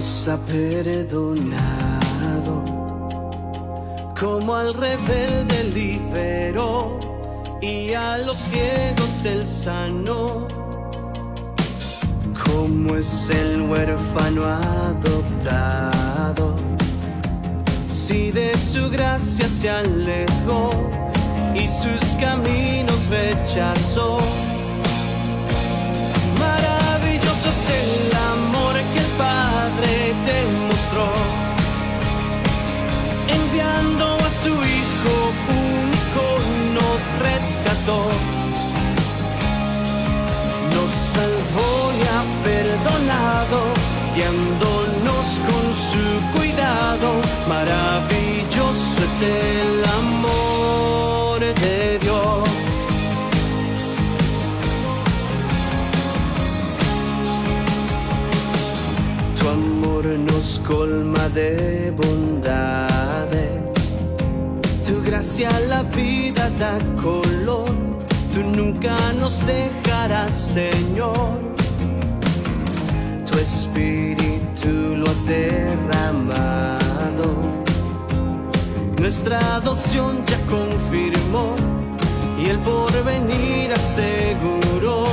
nos ha perdonado, como al rebelde liberó y a los ciegos él sanó, como es el huérfano adoptado, si de su gracia se alejó y sus caminos rechazó. Maravilloso es el amor que el Padre te mostró, enviando a su Hijo único nos rescató, nos salvó y ha perdonado, guiándonos con su cuidado. Maravilloso es el amor de Dios. Tu amor nos colma de bondades, tu gracia a la vida da color, tú nunca nos dejarás, Señor. Tu espíritu lo has derramado, nuestra adopción ya confirmó y el porvenir aseguró.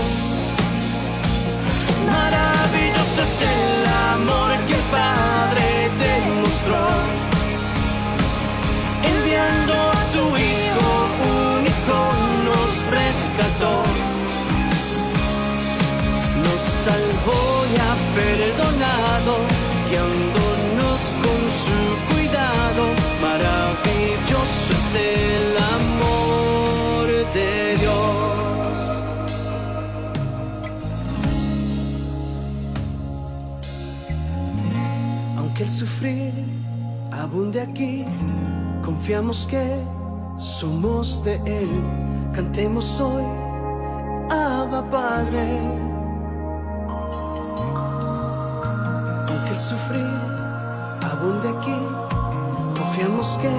Maravilloso es el amor que el Padre te mostró, enviando a su Hijo único nos rescató, nos salvó y ha perdonado, guiándonos con su cuidado. Maravilloso es el amor de Dios. Aunque el sufrir abunde aquí, confiamos que somos de Él. Cantemos hoy, Abba Padre. Aunque el sufrir abunde aquí, confiamos que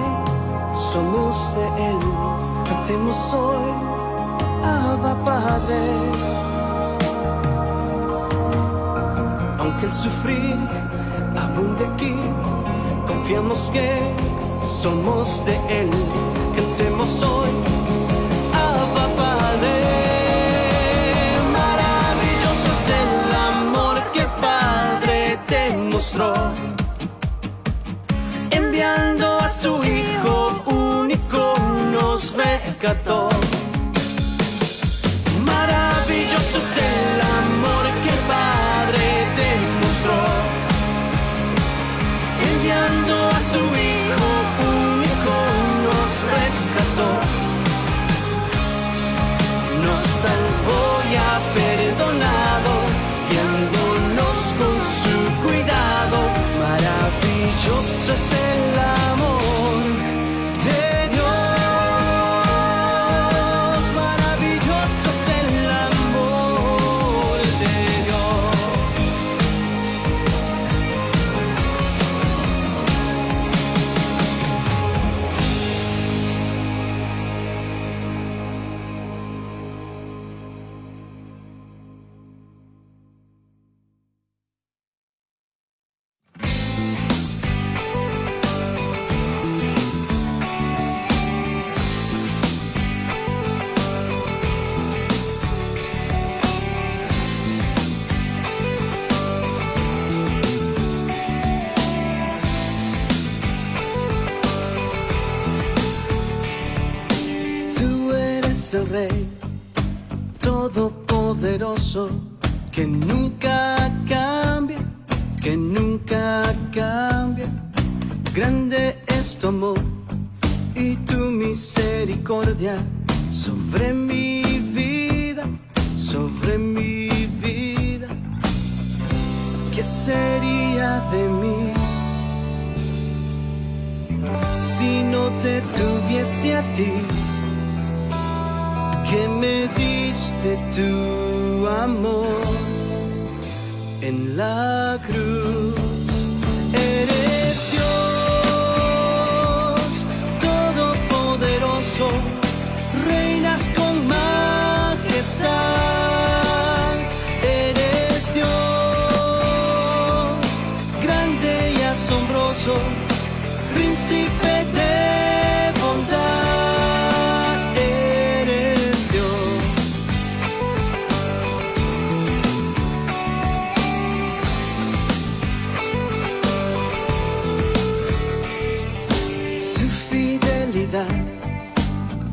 somos de Él. Cantemos hoy, Abba Padre. Aunque el sufrir abunde aquí, confiamos que somos de Él. Cantemos hoy, Abba Padre. Maravilloso es el amor que el Padre te mostró, enviando a su Hijo único nos rescató. Maravilloso es el amor que el Padre te mostró, enviando a su Hijo único nos rescató, nos salvó y ha perdonado, guiándonos con su cuidado. Maravilloso es el amor de Dios. Maravilloso es el amor de Dios. El Rey Todopoderoso, que nunca cambia, que nunca cambia. Grande es tu amor y tu misericordia sobre mi vida, sobre mi vida. ¿Qué sería de mí si no te tuviese a ti? Que me diste tu amor en la cruz. Eres Dios Todopoderoso, reinas con majestad. Eres Dios, grande asombroso, príncipe de bondad, eres Dios. Tu fidelidad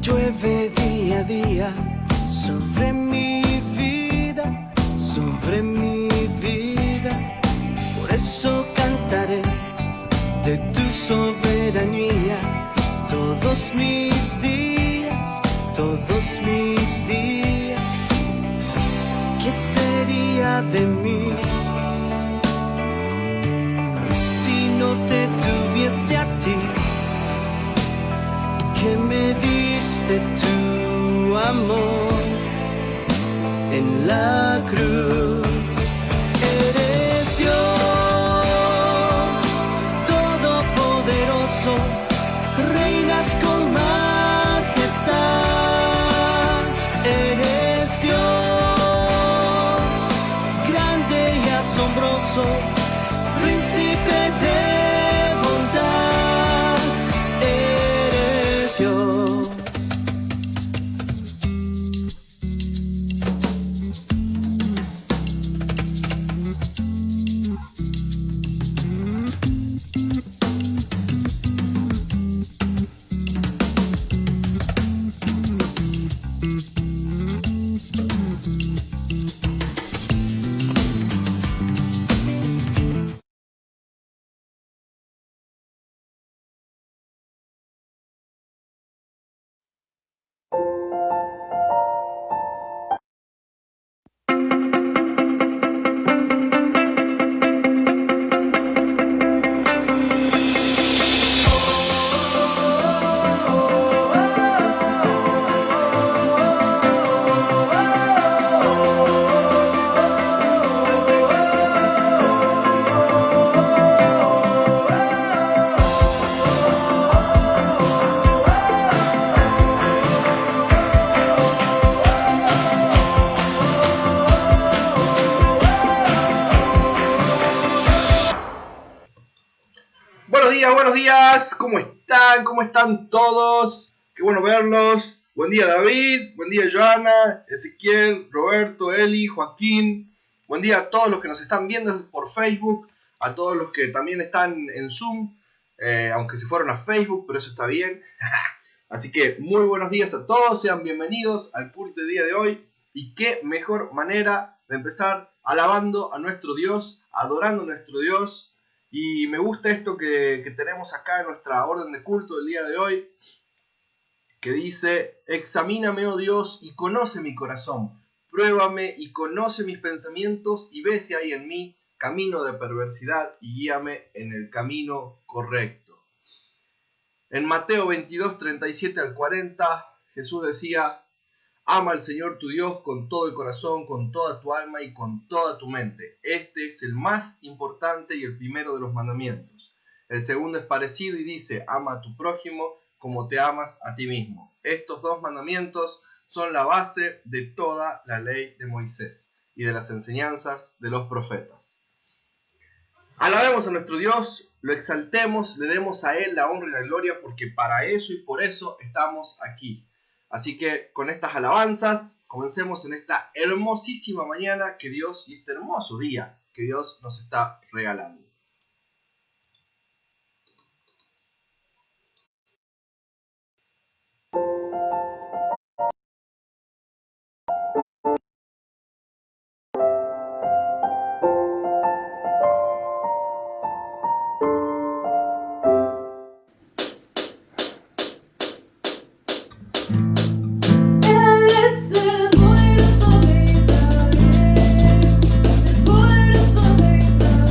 llueve día a día sobre mi vida, sobre mi vida. Por eso cantaré de tu soberanía todos mis días, todos mis días. ¿Qué sería de mí si no te tuviese a ti, que me diste tu amor en la cruz? Eres Dios todopoderoso, reinas con majestad. Eres Dios grande y asombroso, príncipe de bondad, eres Dios. Buenos días, ¿cómo están? ¿Cómo están todos? Qué bueno verlos. Buen día David, buen día Joana, Ezequiel, Roberto, Eli, Joaquín. Buen día a todos los que nos están viendo por Facebook, a todos los que también están en Zoom, aunque se fueron a Facebook, pero eso está bien. Así que muy buenos días a todos, sean bienvenidos al culto del día de hoy. Y qué mejor manera de empezar alabando a nuestro Dios, adorando a nuestro Dios. Y me gusta esto que tenemos acá en nuestra orden de culto del día de hoy, que dice: examíname, oh Dios, y conoce mi corazón, pruébame y conoce mis pensamientos, y ve si hay en mí camino de perversidad, y guíame en el camino correcto. En Mateo 22, 37 al 40, Jesús decía: ama al Señor tu Dios con todo el corazón, con toda tu alma y con toda tu mente. Este es el más importante y el primero de los mandamientos. El segundo es parecido y dice: ama a tu prójimo como te amas a ti mismo. Estos dos mandamientos son la base de toda la ley de Moisés y de las enseñanzas de los profetas. Alabemos a nuestro Dios, lo exaltemos, le demos a Él la honra y la gloria, porque para eso y por eso estamos aquí. Así que con estas alabanzas comencemos en esta hermosísima mañana que Dios, y este hermoso día que Dios nos está regalando. Él es el bueno, soberano, el bueno, soberano.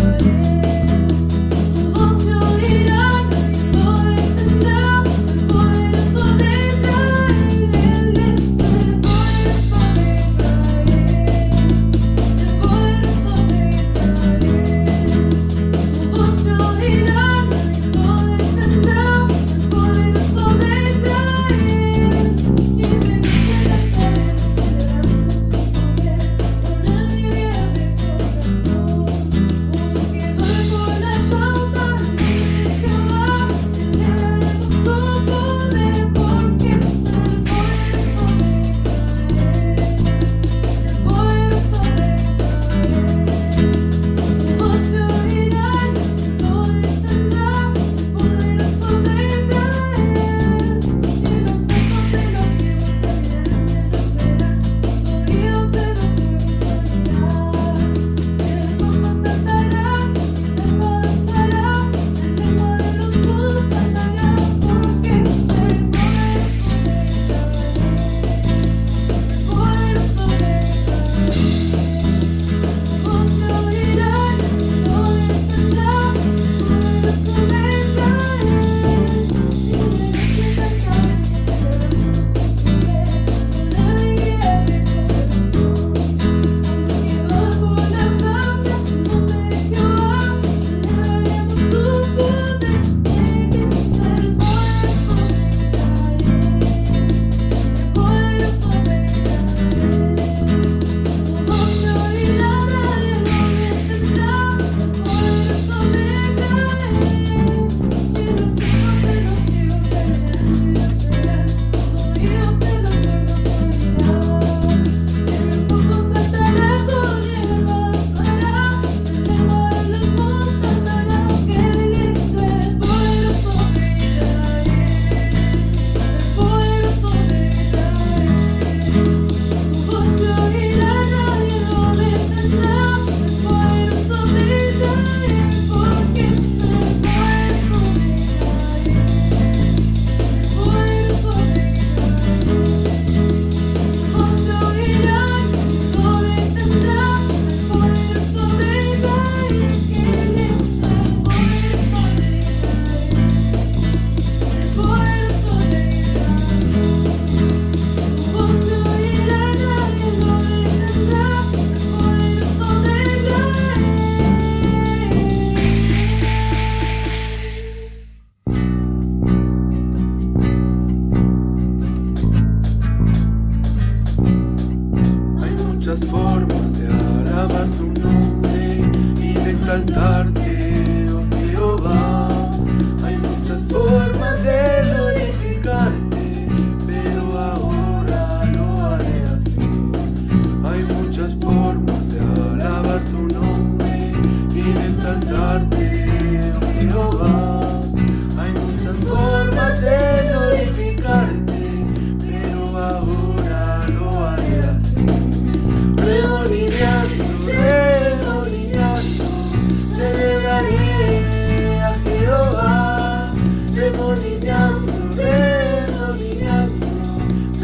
muchas formas de alabar tu nombre y de exaltarte, oh Jehová. Hay muchas formas de glorificarte, pero ahora lo haré así. Hay muchas formas de alabar tu nombre y de exaltarte, oh Jehová. Hay muchas formas de glorificarte, pero ahora lo haré así. Remolineando, celebraré a Jehová. Remolineando, me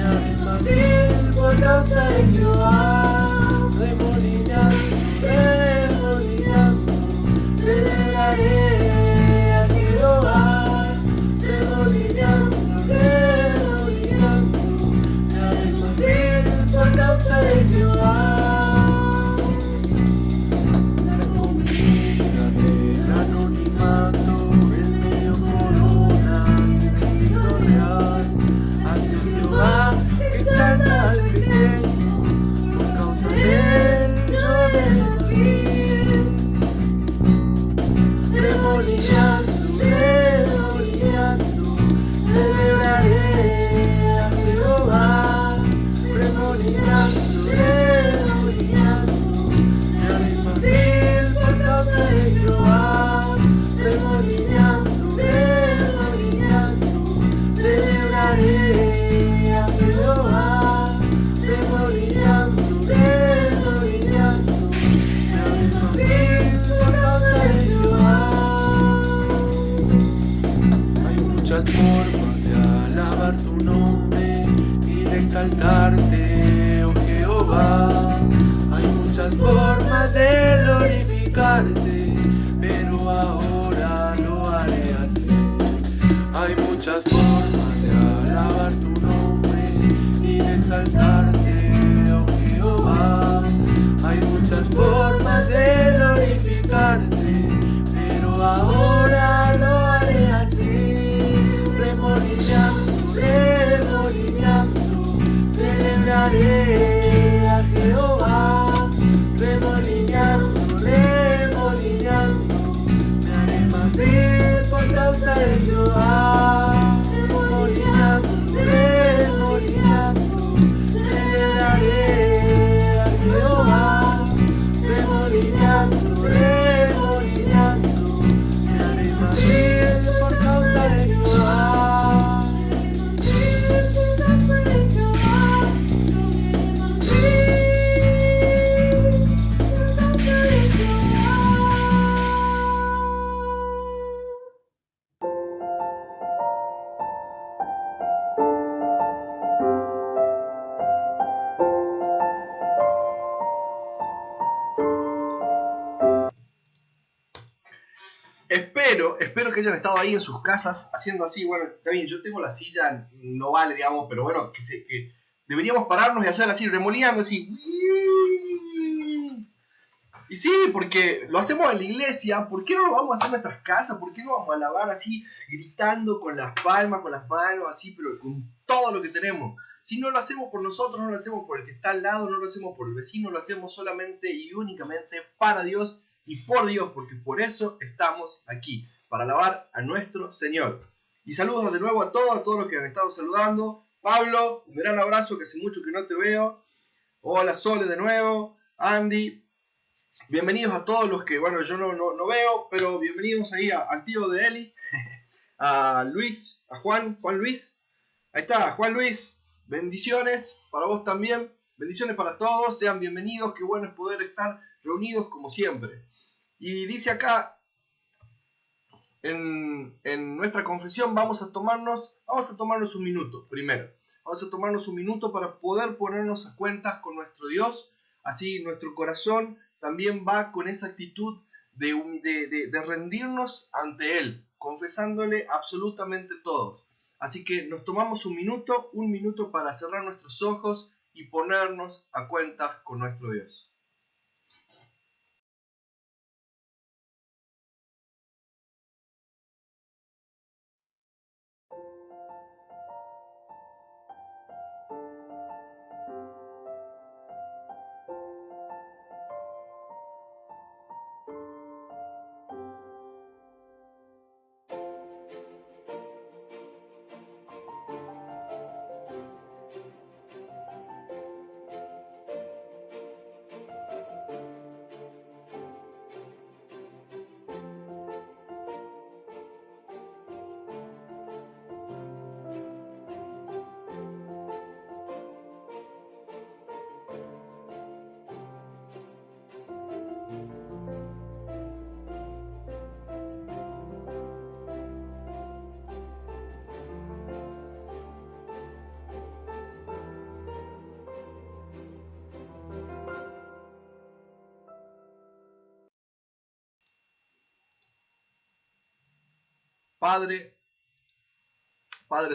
haré más vil por causa de Jehová. Remolineando, celebraré a Jehová. Remolineando, me haré más vil por causa de Jehová. El anonimato, el medio corona, el vestido real. Así es Jehová, que exalta al pequeño, por causa de él yo vencí. Remolineando, celebraré a Jehová. Remolineando, me haré más vil por causa de Jehová. Remolineando, celebraré a Jehová. Remolineando, me haré más vil por causa de Jehová. Hay muchas formas de alabar tu nombre y de exaltarte, oh Jehová. Hay muchas formas de glorificarte, pero ahora lo haré así. Hay muchas formas de alabar tu nombre y de exaltarte, oh Jehová. Hay muchas formas de glorificarte, pero ahora lo haré así. Remolineando, celebraré a Jehová. Remolineando, me haré más vil por causa de Jehová. Remolineando, celebraré a Jehová. Remolineando, me haré más vil por causa de Jehová. Espero que hayan estado ahí en sus casas haciendo así. Bueno, está bien, yo tengo la silla, no vale, digamos, pero bueno, que deberíamos pararnos y hacer así, remolineando así. Y sí, porque lo hacemos en la iglesia, ¿por qué no lo vamos a hacer en nuestras casas? ¿Por qué no vamos a alabar así, gritando con las palmas, con las manos, así, pero con todo lo que tenemos? Si no lo hacemos por nosotros, no lo hacemos por el que está al lado, no lo hacemos por el vecino, lo hacemos solamente y únicamente para Dios y por Dios, porque por eso estamos aquí, para alabar a nuestro Señor. Y saludos de nuevo a todos los que han estado saludando. Pablo, un gran abrazo, que hace mucho que no te veo. Hola Sole de nuevo, Andy. Bienvenidos a todos los que, bueno, yo no veo, pero bienvenidos ahí al tío de Eli, a Luis, a Juan Luis. Ahí está, Juan Luis. Bendiciones para vos también. Bendiciones para todos. Sean bienvenidos. Qué bueno es poder estar reunidos como siempre. Y dice acá, en nuestra confesión, vamos a tomarnos un minuto primero. Vamos a tomarnos un minuto para poder ponernos a cuentas con nuestro Dios. Así nuestro corazón también va con esa actitud de rendirnos ante Él, confesándole absolutamente todo. Así que nos tomamos un minuto para cerrar nuestros ojos y ponernos a cuentas con nuestro Dios. Padre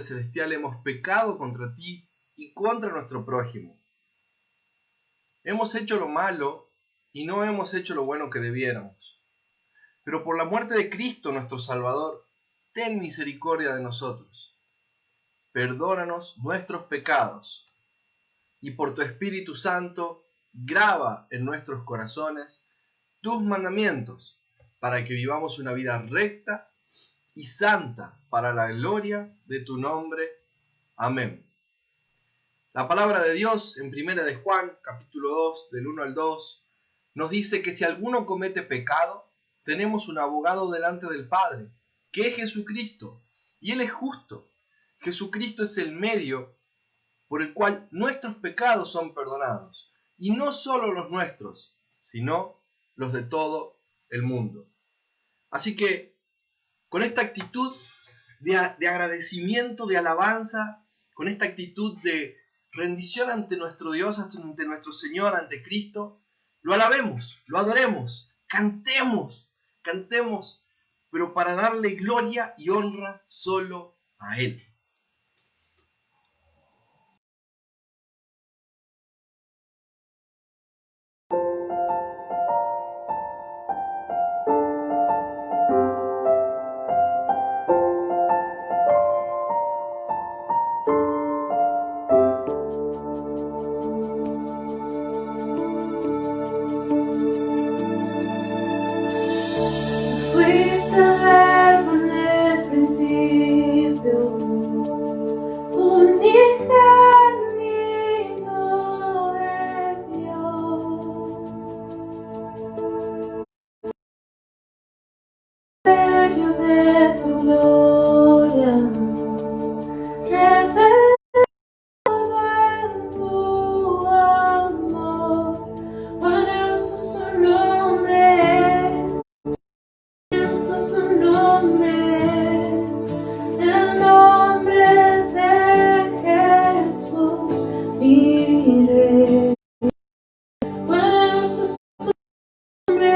Celestial, hemos pecado contra ti y contra nuestro prójimo. Hemos hecho lo malo y no hemos hecho lo bueno que debiéramos. Pero por la muerte de Cristo, nuestro Salvador, ten misericordia de nosotros. Perdónanos nuestros pecados y por tu Espíritu Santo, graba en nuestros corazones tus mandamientos para que vivamos una vida recta y santa para la gloria de tu nombre. Amén. La palabra de Dios en 1 de Juan, capítulo 2, del 1 al 2, nos dice que si alguno comete pecado, tenemos un abogado delante del Padre, que es Jesucristo, y Él es justo. Jesucristo es el medio por el cual nuestros pecados son perdonados, y no solo los nuestros, sino los de todo el mundo. Así que, con esta actitud de agradecimiento, de alabanza, con esta actitud de rendición ante nuestro Dios, ante nuestro Señor, ante Cristo, lo alabemos, lo adoremos, cantemos, pero para darle gloria y honra solo a Él. Fuiste el verbo en el principio, unigénito de Dios, medio de tu gloria, revelado en tu amor, poderoso es tu nombre. Su nombre, el nombre de Jesús, mi Rey. Poderoso es su nombre,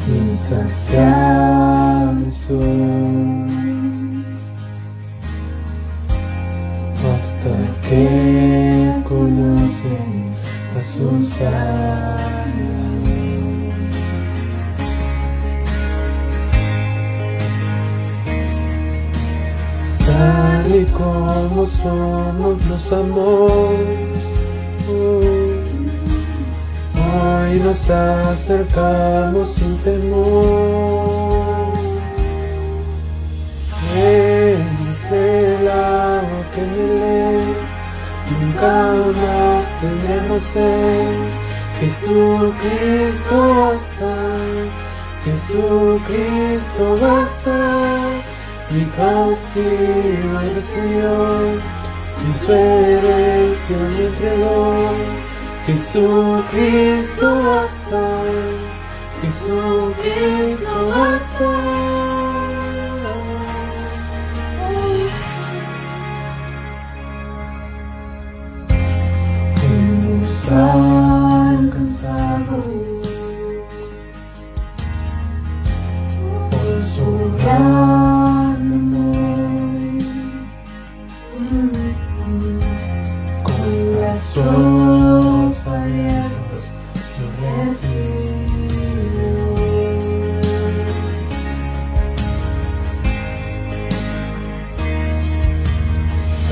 insaciable soy, hasta que conoce a su Salvador. Tal y como somos nos amó, hoy nos acercamos sin temor. Él es el agua que me lee, nunca más tendremos sed. Jesucristo basta, Jesucristo basta. Mi castigo recibió, y su herencia me entregó. Jesucristo basta, Jesucristo basta. Hemos alcanzado por su gran amor, con las ojos abiertos lo recibo.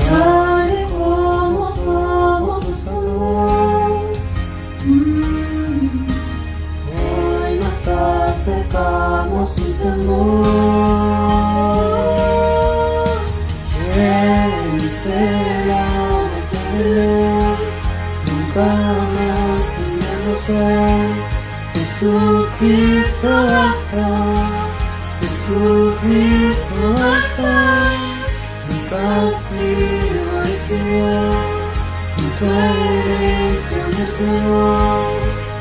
Tal y como somos nos amó, Hoy nos acercamos sin temor. Él es el agua que me lee, nunca más tendremos sed. Jesucristo basta, Jesucristo basta. Mi castigo recibió, y su herencia me entregó.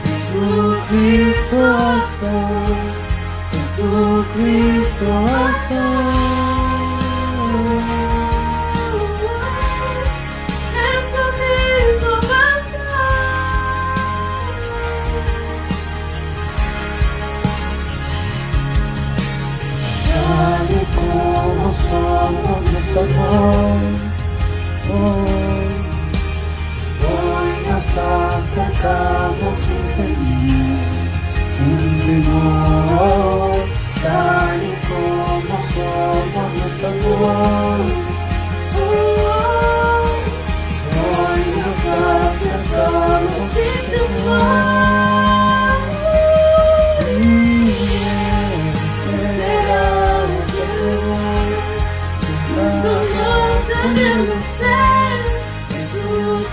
Jesucristo basta, Jesucristo basta. Jesucristo basta. Tal y como somos nos amó, hoy nos acercamos sin temor, tal y como somos nos amó, hoy nos acercamos sin temor.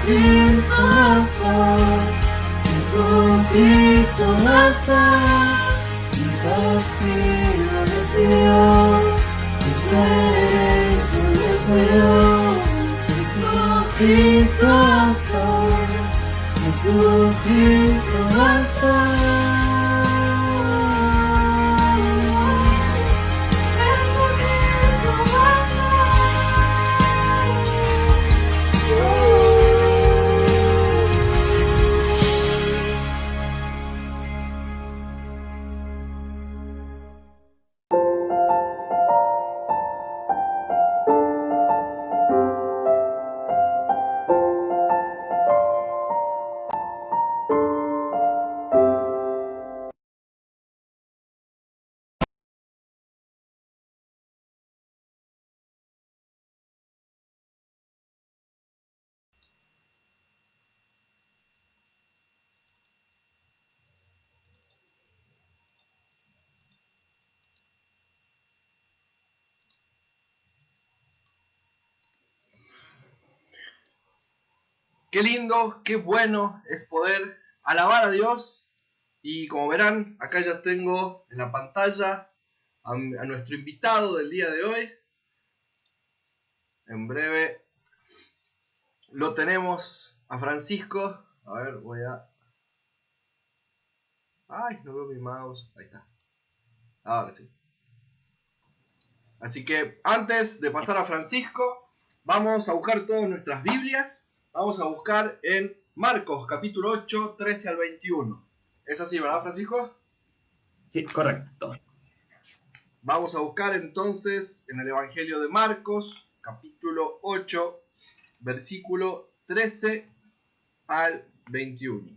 Jesucristo basta, Jesucristo basta. Mi castigo recibió, y su herencia me entregó. Jesucristo basta, Jesucristo basta. Jesucristo basta. Qué lindo, qué bueno es poder alabar a Dios. Y como verán, acá ya tengo en la pantalla a nuestro invitado del día de hoy. En breve lo tenemos a Francisco. A ver, voy a... Ay, no veo mi mouse. Ahí está. Ahora sí. Así que antes de pasar a Francisco, vamos a buscar todas nuestras Biblias. Vamos a buscar en Marcos capítulo 8, 13 al 21. ¿Es así, verdad, Francisco? Sí, correcto. Vamos a buscar entonces en el Evangelio de Marcos, capítulo 8, versículo 13 al 21.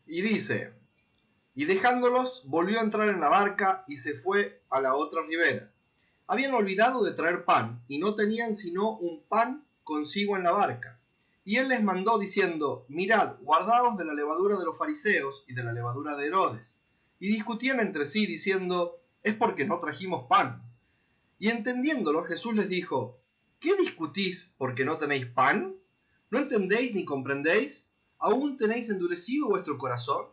Y dice: y dejándolos, volvió a entrar en la barca y se fue a la otra ribera. Habían olvidado de traer pan, y no tenían sino un pan consigo en la barca. Y él les mandó diciendo: mirad, guardaos de la levadura de los fariseos y de la levadura de Herodes. Y discutían entre sí, diciendo: es porque no trajimos pan. Y entendiéndolo, Jesús les dijo: ¿qué discutís porque no tenéis pan? ¿No entendéis ni comprendéis? ¿Aún tenéis endurecido vuestro corazón?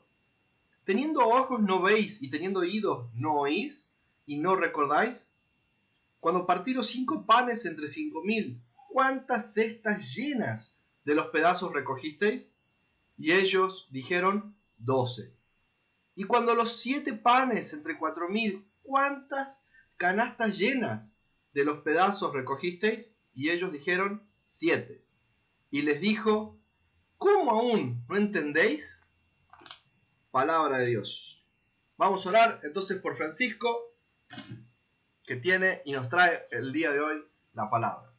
¿Teniendo ojos no veis, y teniendo oídos no oís, y no recordáis? Cuando partí los 5 panes entre 5.000, ¿cuántas cestas llenas de los pedazos recogisteis? Y ellos dijeron: 12. Y cuando los 7 panes entre 4.000, ¿cuántas canastas llenas de los pedazos recogisteis? Y ellos dijeron: 7. Y les dijo: ¿cómo aún no entendéis? Palabra de Dios. Vamos a orar entonces por Francisco, que tiene y nos trae el día de hoy la palabra.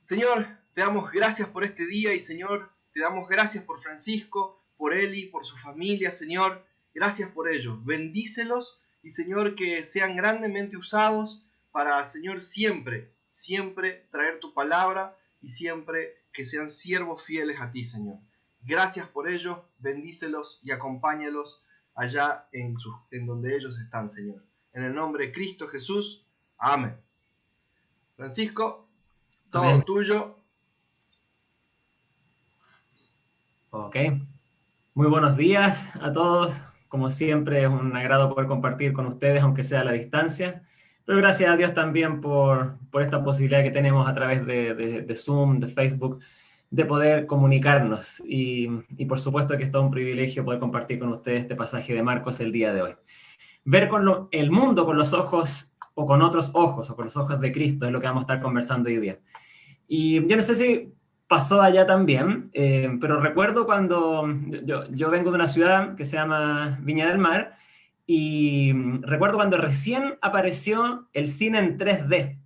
Señor, te damos gracias por este día y Señor, te damos gracias por Francisco, por Eli, por su familia, Señor. Gracias por ellos. Bendícelos y Señor, que sean grandemente usados para, Señor, siempre traer tu palabra y siempre que sean siervos fieles a ti, Señor. Gracias por ellos, bendícelos y acompáñalos allá en donde ellos están, Señor. En el nombre de Cristo Jesús, amén. Francisco, todo Amén. tuyo. Ok. Muy buenos días a todos. Como siempre, es un agrado poder compartir con ustedes, aunque sea a la distancia. Pero gracias a Dios también por esta posibilidad que tenemos a través de Zoom, de Facebook, de poder comunicarnos. Y por supuesto que es todo un privilegio poder compartir con ustedes este pasaje de Marcos el día de hoy. Ver el mundo con los ojos, o con otros ojos, o con los ojos de Cristo, es lo que vamos a estar conversando hoy día. Y yo no sé si pasó allá también, pero recuerdo cuando yo vengo de una ciudad que se llama Viña del Mar, y recuerdo cuando recién apareció el cine en 3D.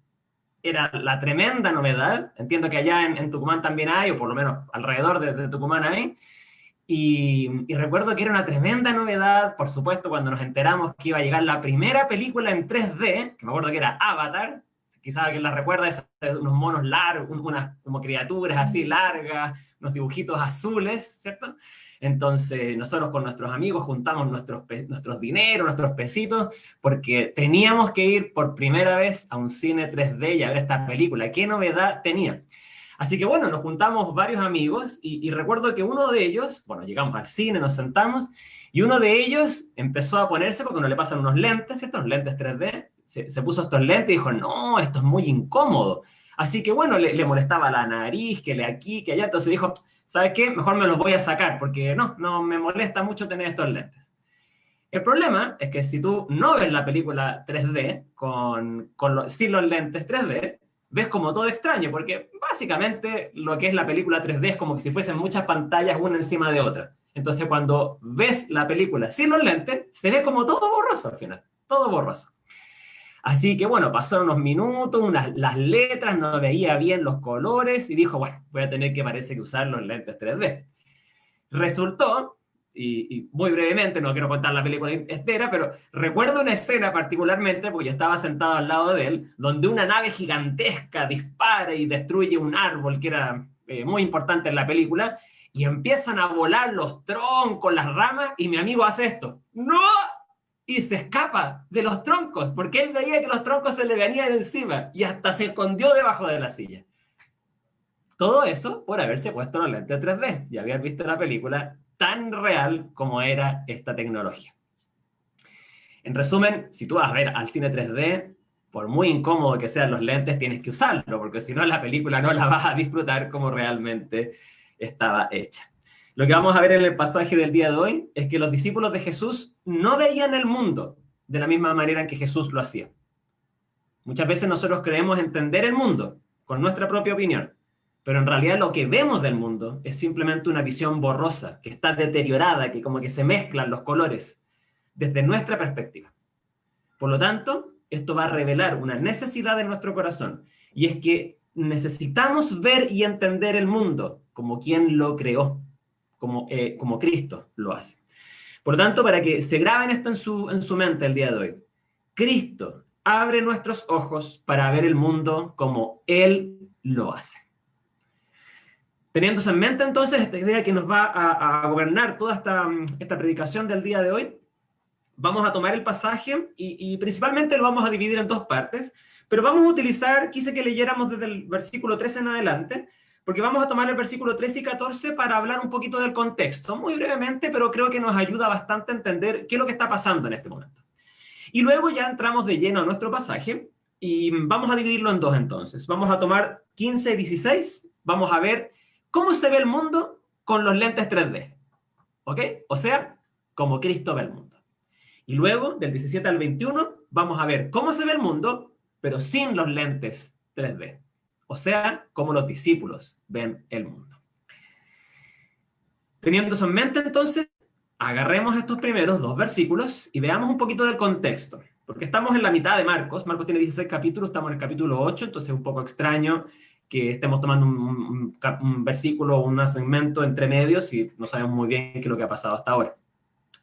Era la tremenda novedad. Entiendo que allá en Tucumán también hay, o por lo menos alrededor de Tucumán hay. Y recuerdo que era una tremenda novedad, por supuesto, cuando nos enteramos que iba a llegar la primera película en 3D, que me acuerdo que era Avatar. Quizás alguien la recuerda, unos monos largos, unas como criaturas así largas, unos dibujitos azules, ¿cierto? Entonces nosotros con nuestros amigos juntamos nuestros dineros, nuestros pesitos, porque teníamos que ir por primera vez a un cine 3D y a ver esta película. ¿Qué novedad tenía? Así que bueno, nos juntamos varios amigos y recuerdo que uno de ellos, bueno, llegamos al cine, nos sentamos, y uno de ellos empezó a ponerse, porque uno le pasan unos lentes, ¿cierto? Los lentes 3D, se puso estos lentes y dijo: no, esto es muy incómodo. Así que bueno, le molestaba la nariz, que le aquí, que allá, entonces dijo: ¿sabes qué? Mejor me los voy a sacar, porque no me molesta mucho tener estos lentes. El problema es que si tú no ves la película 3D sin los lentes 3D, ves como todo extraño, porque básicamente lo que es la película 3D es como que si fuesen muchas pantallas una encima de otra. Entonces cuando ves la película sin los lentes, se ve como todo borroso al final, todo borroso. Así que bueno, pasaron unos minutos, las letras, no veía bien los colores, y dijo: bueno, voy a tener que parece que usar los lentes 3D. Resultó, y muy brevemente, no quiero contar la película entera, pero recuerdo una escena particularmente, porque yo estaba sentado al lado de él, donde una nave gigantesca dispara y destruye un árbol que era muy importante en la película, y empiezan a volar los troncos, las ramas, y mi amigo hace esto: ¡no! Y se escapa de los troncos, porque él veía que los troncos se le venían encima, y hasta se escondió debajo de la silla. Todo eso por haberse puesto los lentes 3D y haber visto la película tan real como era esta tecnología. En resumen, si tú vas a ver al cine 3D, por muy incómodo que sean los lentes, tienes que usarlo, porque si no la película no la vas a disfrutar como realmente estaba hecha. Lo que vamos a ver en el pasaje del día de hoy es que los discípulos de Jesús no veían el mundo de la misma manera en que Jesús lo hacía. Muchas veces nosotros creemos entender el mundo con nuestra propia opinión, pero en realidad lo que vemos del mundo es simplemente una visión borrosa, que está deteriorada, que como que se mezclan los colores desde nuestra perspectiva. Por lo tanto, esto va a revelar una necesidad en nuestro corazón, y es que necesitamos ver y entender el mundo como quien lo creó, como Cristo lo hace. Por lo tanto, para que se graben esto en su mente el día de hoy, Cristo abre nuestros ojos para ver el mundo como Él lo hace. Teniendo eso en mente, entonces, esta idea que nos va a gobernar toda esta predicación del día de hoy, vamos a tomar el pasaje y principalmente lo vamos a dividir en dos partes, pero vamos a utilizar, quise que leyéramos desde el versículo 13 en adelante, porque vamos a tomar el versículo 13 y 14 para hablar un poquito del contexto, muy brevemente, pero creo que nos ayuda bastante a entender qué es lo que está pasando en este momento. Y luego ya entramos de lleno a nuestro pasaje y vamos a dividirlo en dos entonces. Vamos a tomar 15 y 16, vamos a ver cómo se ve el mundo con los lentes 3D, ¿ok? O sea, como Cristo ve el mundo. Y luego, del 17 al 21, vamos a ver cómo se ve el mundo, pero sin los lentes 3D. O sea, cómo los discípulos ven el mundo. Teniendo eso en mente, entonces, agarremos estos primeros dos versículos y veamos un poquito del contexto. Porque estamos en la mitad de Marcos. Marcos tiene 16 capítulos, estamos en el capítulo 8, entonces es un poco extraño que estemos tomando un versículo o un segmento entre medios y no sabemos muy bien qué es lo que ha pasado hasta ahora.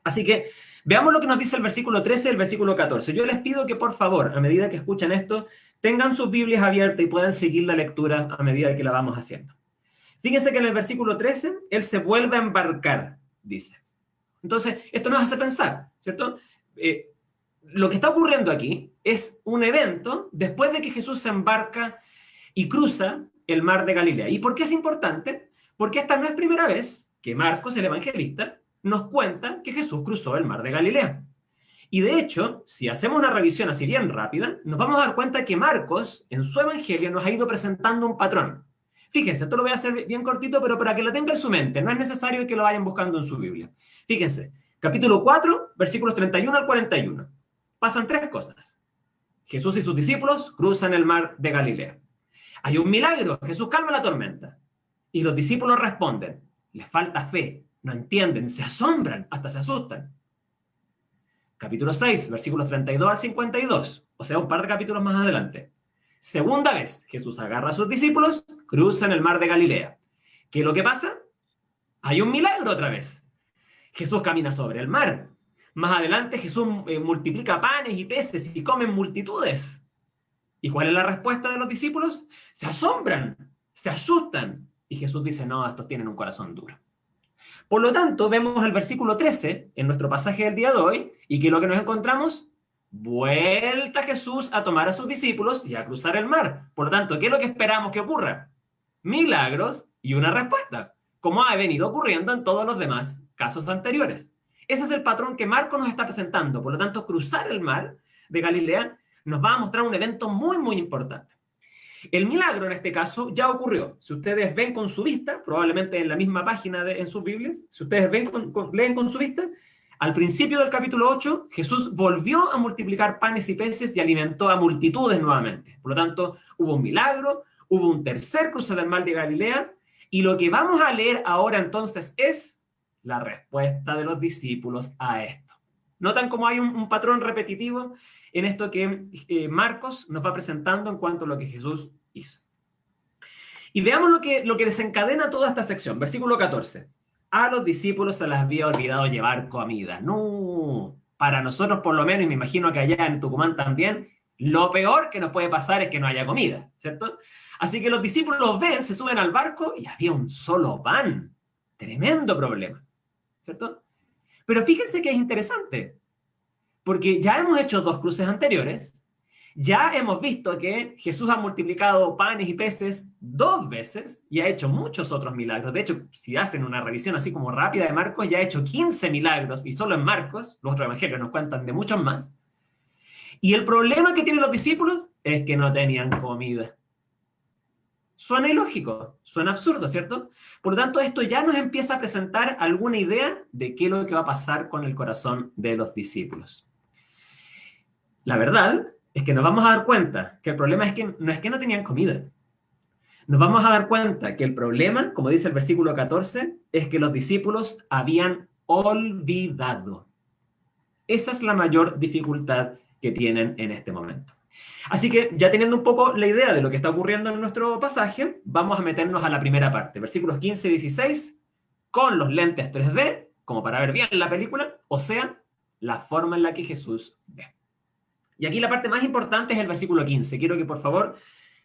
Así que veamos lo que nos dice el versículo 13 y el versículo 14. Yo les pido que, por favor, a medida que escuchan esto, tengan sus Biblias abiertas y puedan seguir la lectura a medida que la vamos haciendo. Fíjense que en el versículo 13, Él se vuelve a embarcar, dice. Entonces, esto nos hace pensar, ¿cierto? Lo que está ocurriendo aquí es un evento después de que Jesús se embarca y cruza el mar de Galilea. ¿Y por qué es importante? Porque esta no es primera vez que Marcos, el evangelista, nos cuenta que Jesús cruzó el mar de Galilea. Y de hecho, si hacemos una revisión así bien rápida, nos vamos a dar cuenta que Marcos, en su evangelio, nos ha ido presentando un patrón. Fíjense, esto lo voy a hacer bien cortito, pero para que lo tenga en su mente, no es necesario que lo vayan buscando en su Biblia. Fíjense, capítulo 4, versículos 31 al 41. Pasan tres cosas. Jesús y sus discípulos cruzan el mar de Galilea. Hay un milagro, Jesús calma la tormenta. Y los discípulos responden, les falta fe, no entienden, se asombran, hasta se asustan. Capítulo 6, versículos 32 al 52, o sea, un par de capítulos más adelante. Segunda vez, Jesús agarra a sus discípulos, cruzan el mar de Galilea. ¿Qué es lo que pasa? Hay un milagro otra vez. Jesús camina sobre el mar. Más adelante Jesús multiplica panes y peces y comen multitudes. ¿Y cuál es la respuesta de los discípulos? Se asombran, se asustan. Y Jesús dice, no, estos tienen un corazón duro. Por lo tanto, vemos el versículo 13 en nuestro pasaje del día de hoy, y que lo que nos encontramos, vuelta Jesús a tomar a sus discípulos y a cruzar el mar. Por lo tanto, ¿qué es lo que esperamos que ocurra? Milagros y una respuesta, como ha venido ocurriendo en todos los demás casos anteriores. Ese es el patrón que Marcos nos está presentando. Por lo tanto, cruzar el mar de Galilea nos va a mostrar un evento muy, muy importante. El milagro en este caso ya ocurrió. Si ustedes ven con su vista, probablemente en la misma página en sus Biblias, si ustedes leen con su vista, al principio del capítulo 8, Jesús volvió a multiplicar panes y peces y alimentó a multitudes nuevamente. Por lo tanto, hubo un milagro, hubo un tercer cruce del mar de Galilea, y lo que vamos a leer ahora entonces es la respuesta de los discípulos a esto. ¿Notan cómo hay un patrón repetitivo en esto que Marcos nos va presentando en cuanto a lo que Jesús hizo? Y veamos lo que desencadena toda esta sección. Versículo 14. A los discípulos se les había olvidado llevar comida. No, para nosotros por lo menos, y me imagino que allá en Tucumán también, lo peor que nos puede pasar es que no haya comida, ¿cierto? Así que los discípulos ven, se suben al barco y había un solo pan. Tremendo problema, ¿cierto? Pero fíjense que es interesante, porque ya hemos hecho dos cruces anteriores, ya hemos visto que Jesús ha multiplicado panes y peces 2 veces y ha hecho muchos otros milagros. De hecho, si hacen una revisión así como rápida de Marcos, ya ha hecho 15 milagros, y solo en Marcos, los otros evangelios nos cuentan de muchos más. Y el problema que tienen los discípulos es que no tenían comida. Suena ilógico, suena absurdo, ¿cierto? Por lo tanto, esto ya nos empieza a presentar alguna idea de qué es lo que va a pasar con el corazón de los discípulos. La verdad es que nos vamos a dar cuenta que el problema es que no tenían comida. Nos vamos a dar cuenta que el problema, como dice el versículo 14, es que los discípulos habían olvidado. Esa es la mayor dificultad que tienen en este momento. Así que, ya teniendo un poco la idea de lo que está ocurriendo en nuestro pasaje, vamos a meternos a la primera parte, versículos 15 y 16, con los lentes 3D, como para ver bien la película, o sea, la forma en la que Jesús ve. Y aquí la parte más importante es el versículo 15. Quiero que, por favor,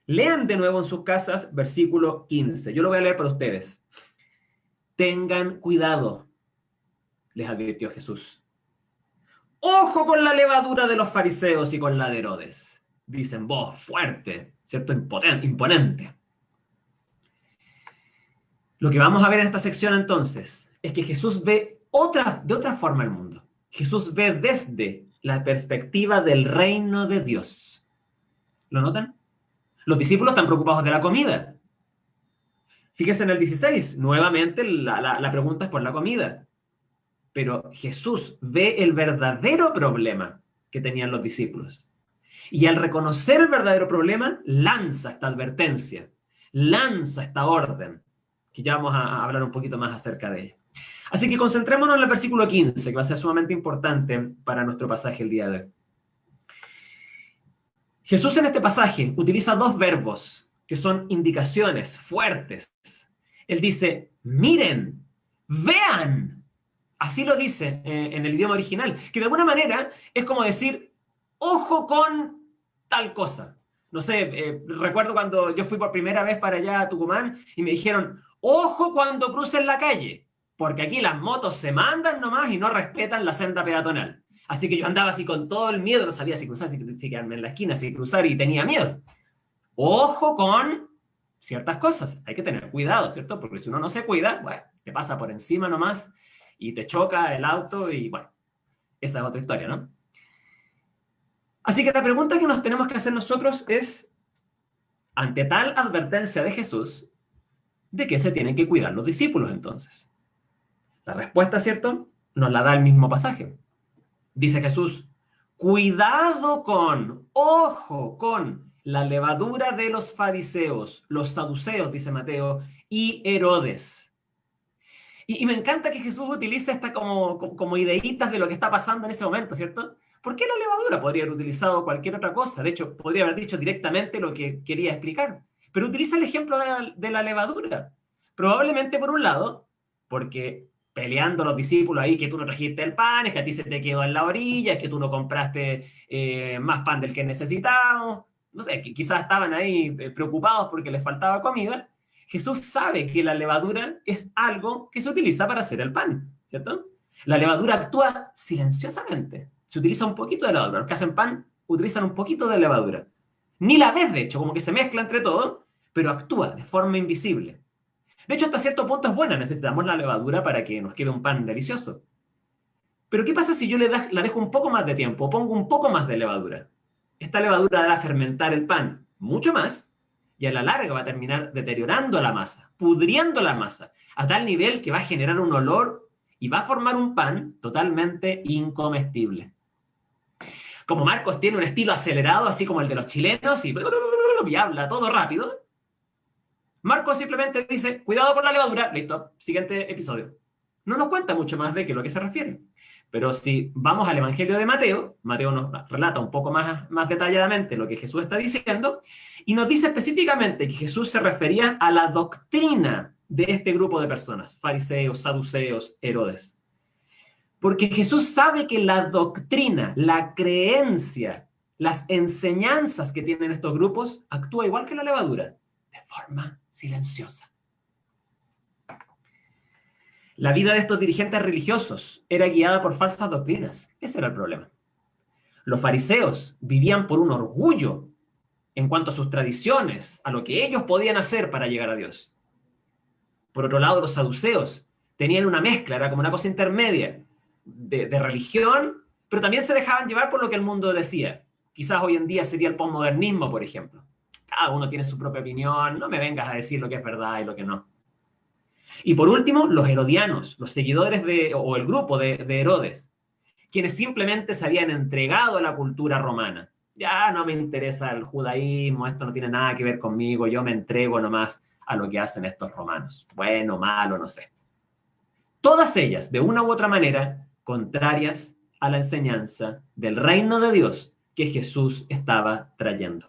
lean de nuevo en sus casas versículo 15. Yo lo voy a leer para ustedes. Tengan cuidado, les advirtió Jesús. Ojo con la levadura de los fariseos y con la de Herodes. Dice en voz fuerte, ¿cierto? Imponente. Lo que vamos a ver en esta sección entonces es que Jesús ve de otra forma el mundo. Jesús ve desde la perspectiva del reino de Dios. ¿Lo notan? Los discípulos están preocupados de la comida. Fíjense en el 16, nuevamente la pregunta es por la comida. Pero Jesús ve el verdadero problema que tenían los discípulos. Y al reconocer el verdadero problema, lanza esta advertencia, lanza esta orden, que ya vamos a hablar un poquito más acerca de ella. Así que concentrémonos en el versículo 15, que va a ser sumamente importante para nuestro pasaje el día de hoy. Jesús en este pasaje utiliza dos verbos que son indicaciones fuertes. Él dice, miren, vean. Así lo dice en el idioma original, que de alguna manera es como decir, ojo con tal cosa. No sé, recuerdo cuando yo fui por primera vez para allá a Tucumán y me dijeron, ojo cuando crucen la calle, porque aquí las motos se mandan nomás y no respetan la senda peatonal. Así que yo andaba así con todo el miedo, no sabía si cruzar, si quedarme en la esquina, si cruzar, y tenía miedo. Ojo con ciertas cosas, hay que tener cuidado, ¿cierto? Porque si uno no se cuida, bueno, te pasa por encima nomás y te choca el auto y bueno, esa es otra historia, ¿no? Así que la pregunta que nos tenemos que hacer nosotros es, ante tal advertencia de Jesús, ¿de qué se tienen que cuidar los discípulos entonces? La respuesta, ¿cierto?, nos la da el mismo pasaje. Dice Jesús, cuidado con, ojo con la levadura de los fariseos, los saduceos, dice Mateo, y Herodes. Y me encanta que Jesús utilice esta como ideitas de lo que está pasando en ese momento, ¿cierto? ¿Por qué la levadura? Podría haber utilizado cualquier otra cosa. De hecho, podría haber dicho directamente lo que quería explicar. Pero utiliza el ejemplo de la levadura. Probablemente, por un lado, porque peleando los discípulos ahí que tú no trajiste el pan, es que a ti se te quedó en la orilla, es que tú no compraste más pan del que necesitábamos. No sé, quizás estaban ahí preocupados porque les faltaba comida. Jesús sabe que la levadura es algo que se utiliza para hacer el pan, ¿cierto? La levadura actúa silenciosamente. Se utiliza un poquito de levadura. Los que hacen pan utilizan un poquito de levadura. Ni la ves, de hecho, como que se mezcla entre todo, pero actúa de forma invisible. De hecho, hasta cierto punto es buena. Necesitamos la levadura para que nos quede un pan delicioso. Pero ¿qué pasa si yo la dejo un poco más de tiempo? Pongo un poco más de levadura. Esta levadura hará fermentar el pan mucho más y a la larga va a terminar deteriorando la masa, pudriendo la masa, a tal nivel que va a generar un olor y va a formar un pan totalmente incomestible. Como Marcos tiene un estilo acelerado, así como el de los chilenos, y habla todo rápido, Marcos simplemente dice, cuidado con la levadura, listo, siguiente episodio. No nos cuenta mucho más de qué es lo que se refiere. Pero si vamos al Evangelio de Mateo, Mateo nos relata un poco más detalladamente lo que Jesús está diciendo, y nos dice específicamente que Jesús se refería a la doctrina de este grupo de personas, fariseos, saduceos, Herodes. Porque Jesús sabe que la doctrina, la creencia, las enseñanzas que tienen estos grupos actúa igual que la levadura, de forma silenciosa. La vida de estos dirigentes religiosos era guiada por falsas doctrinas. Ese era el problema. Los fariseos vivían por un orgullo en cuanto a sus tradiciones, a lo que ellos podían hacer para llegar a Dios. Por otro lado, los saduceos tenían una mezcla, era como una cosa intermedia de religión, pero también se dejaban llevar por lo que el mundo decía. Quizás hoy en día sería el posmodernismo, por ejemplo. Cada uno tiene su propia opinión, no me vengas a decir lo que es verdad y lo que no. Y por último, los herodianos, los seguidores o el grupo de Herodes, quienes simplemente se habían entregado a la cultura romana. Ya no me interesa el judaísmo, esto no tiene nada que ver conmigo, yo me entrego nomás a lo que hacen estos romanos. Bueno, malo, no sé. Todas ellas, de una u otra manera, contrarias a la enseñanza del reino de Dios que Jesús estaba trayendo.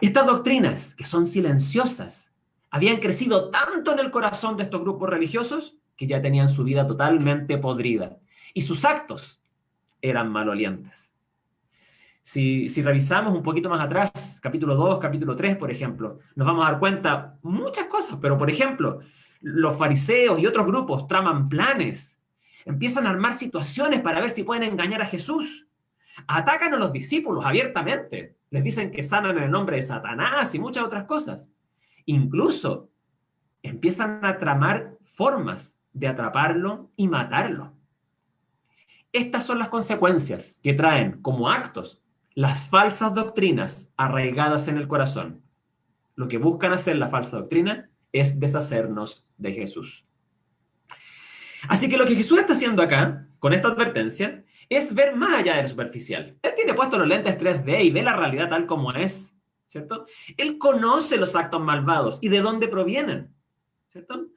Estas doctrinas, que son silenciosas, habían crecido tanto en el corazón de estos grupos religiosos que ya tenían su vida totalmente podrida. Y sus actos eran malolientes. Si revisamos un poquito más atrás, capítulo 2, capítulo 3, por ejemplo, nos vamos a dar cuenta muchas cosas, pero por ejemplo, los fariseos y otros grupos traman planes, empiezan a armar situaciones para ver si pueden engañar a Jesús, atacan a los discípulos abiertamente, les dicen que sanan en el nombre de Satanás y muchas otras cosas. Incluso empiezan a tramar formas de atraparlo y matarlo. Estas son las consecuencias que traen como actos las falsas doctrinas arraigadas en el corazón. Lo que buscan hacer la falsa doctrina es deshacernos de Jesús. Así que lo que Jesús está haciendo acá, con esta advertencia, es ver más allá de lo superficial. Él tiene puestos los lentes 3D y ve la realidad tal como es, ¿cierto? Él conoce los actos malvados y de dónde provienen, ¿cierto?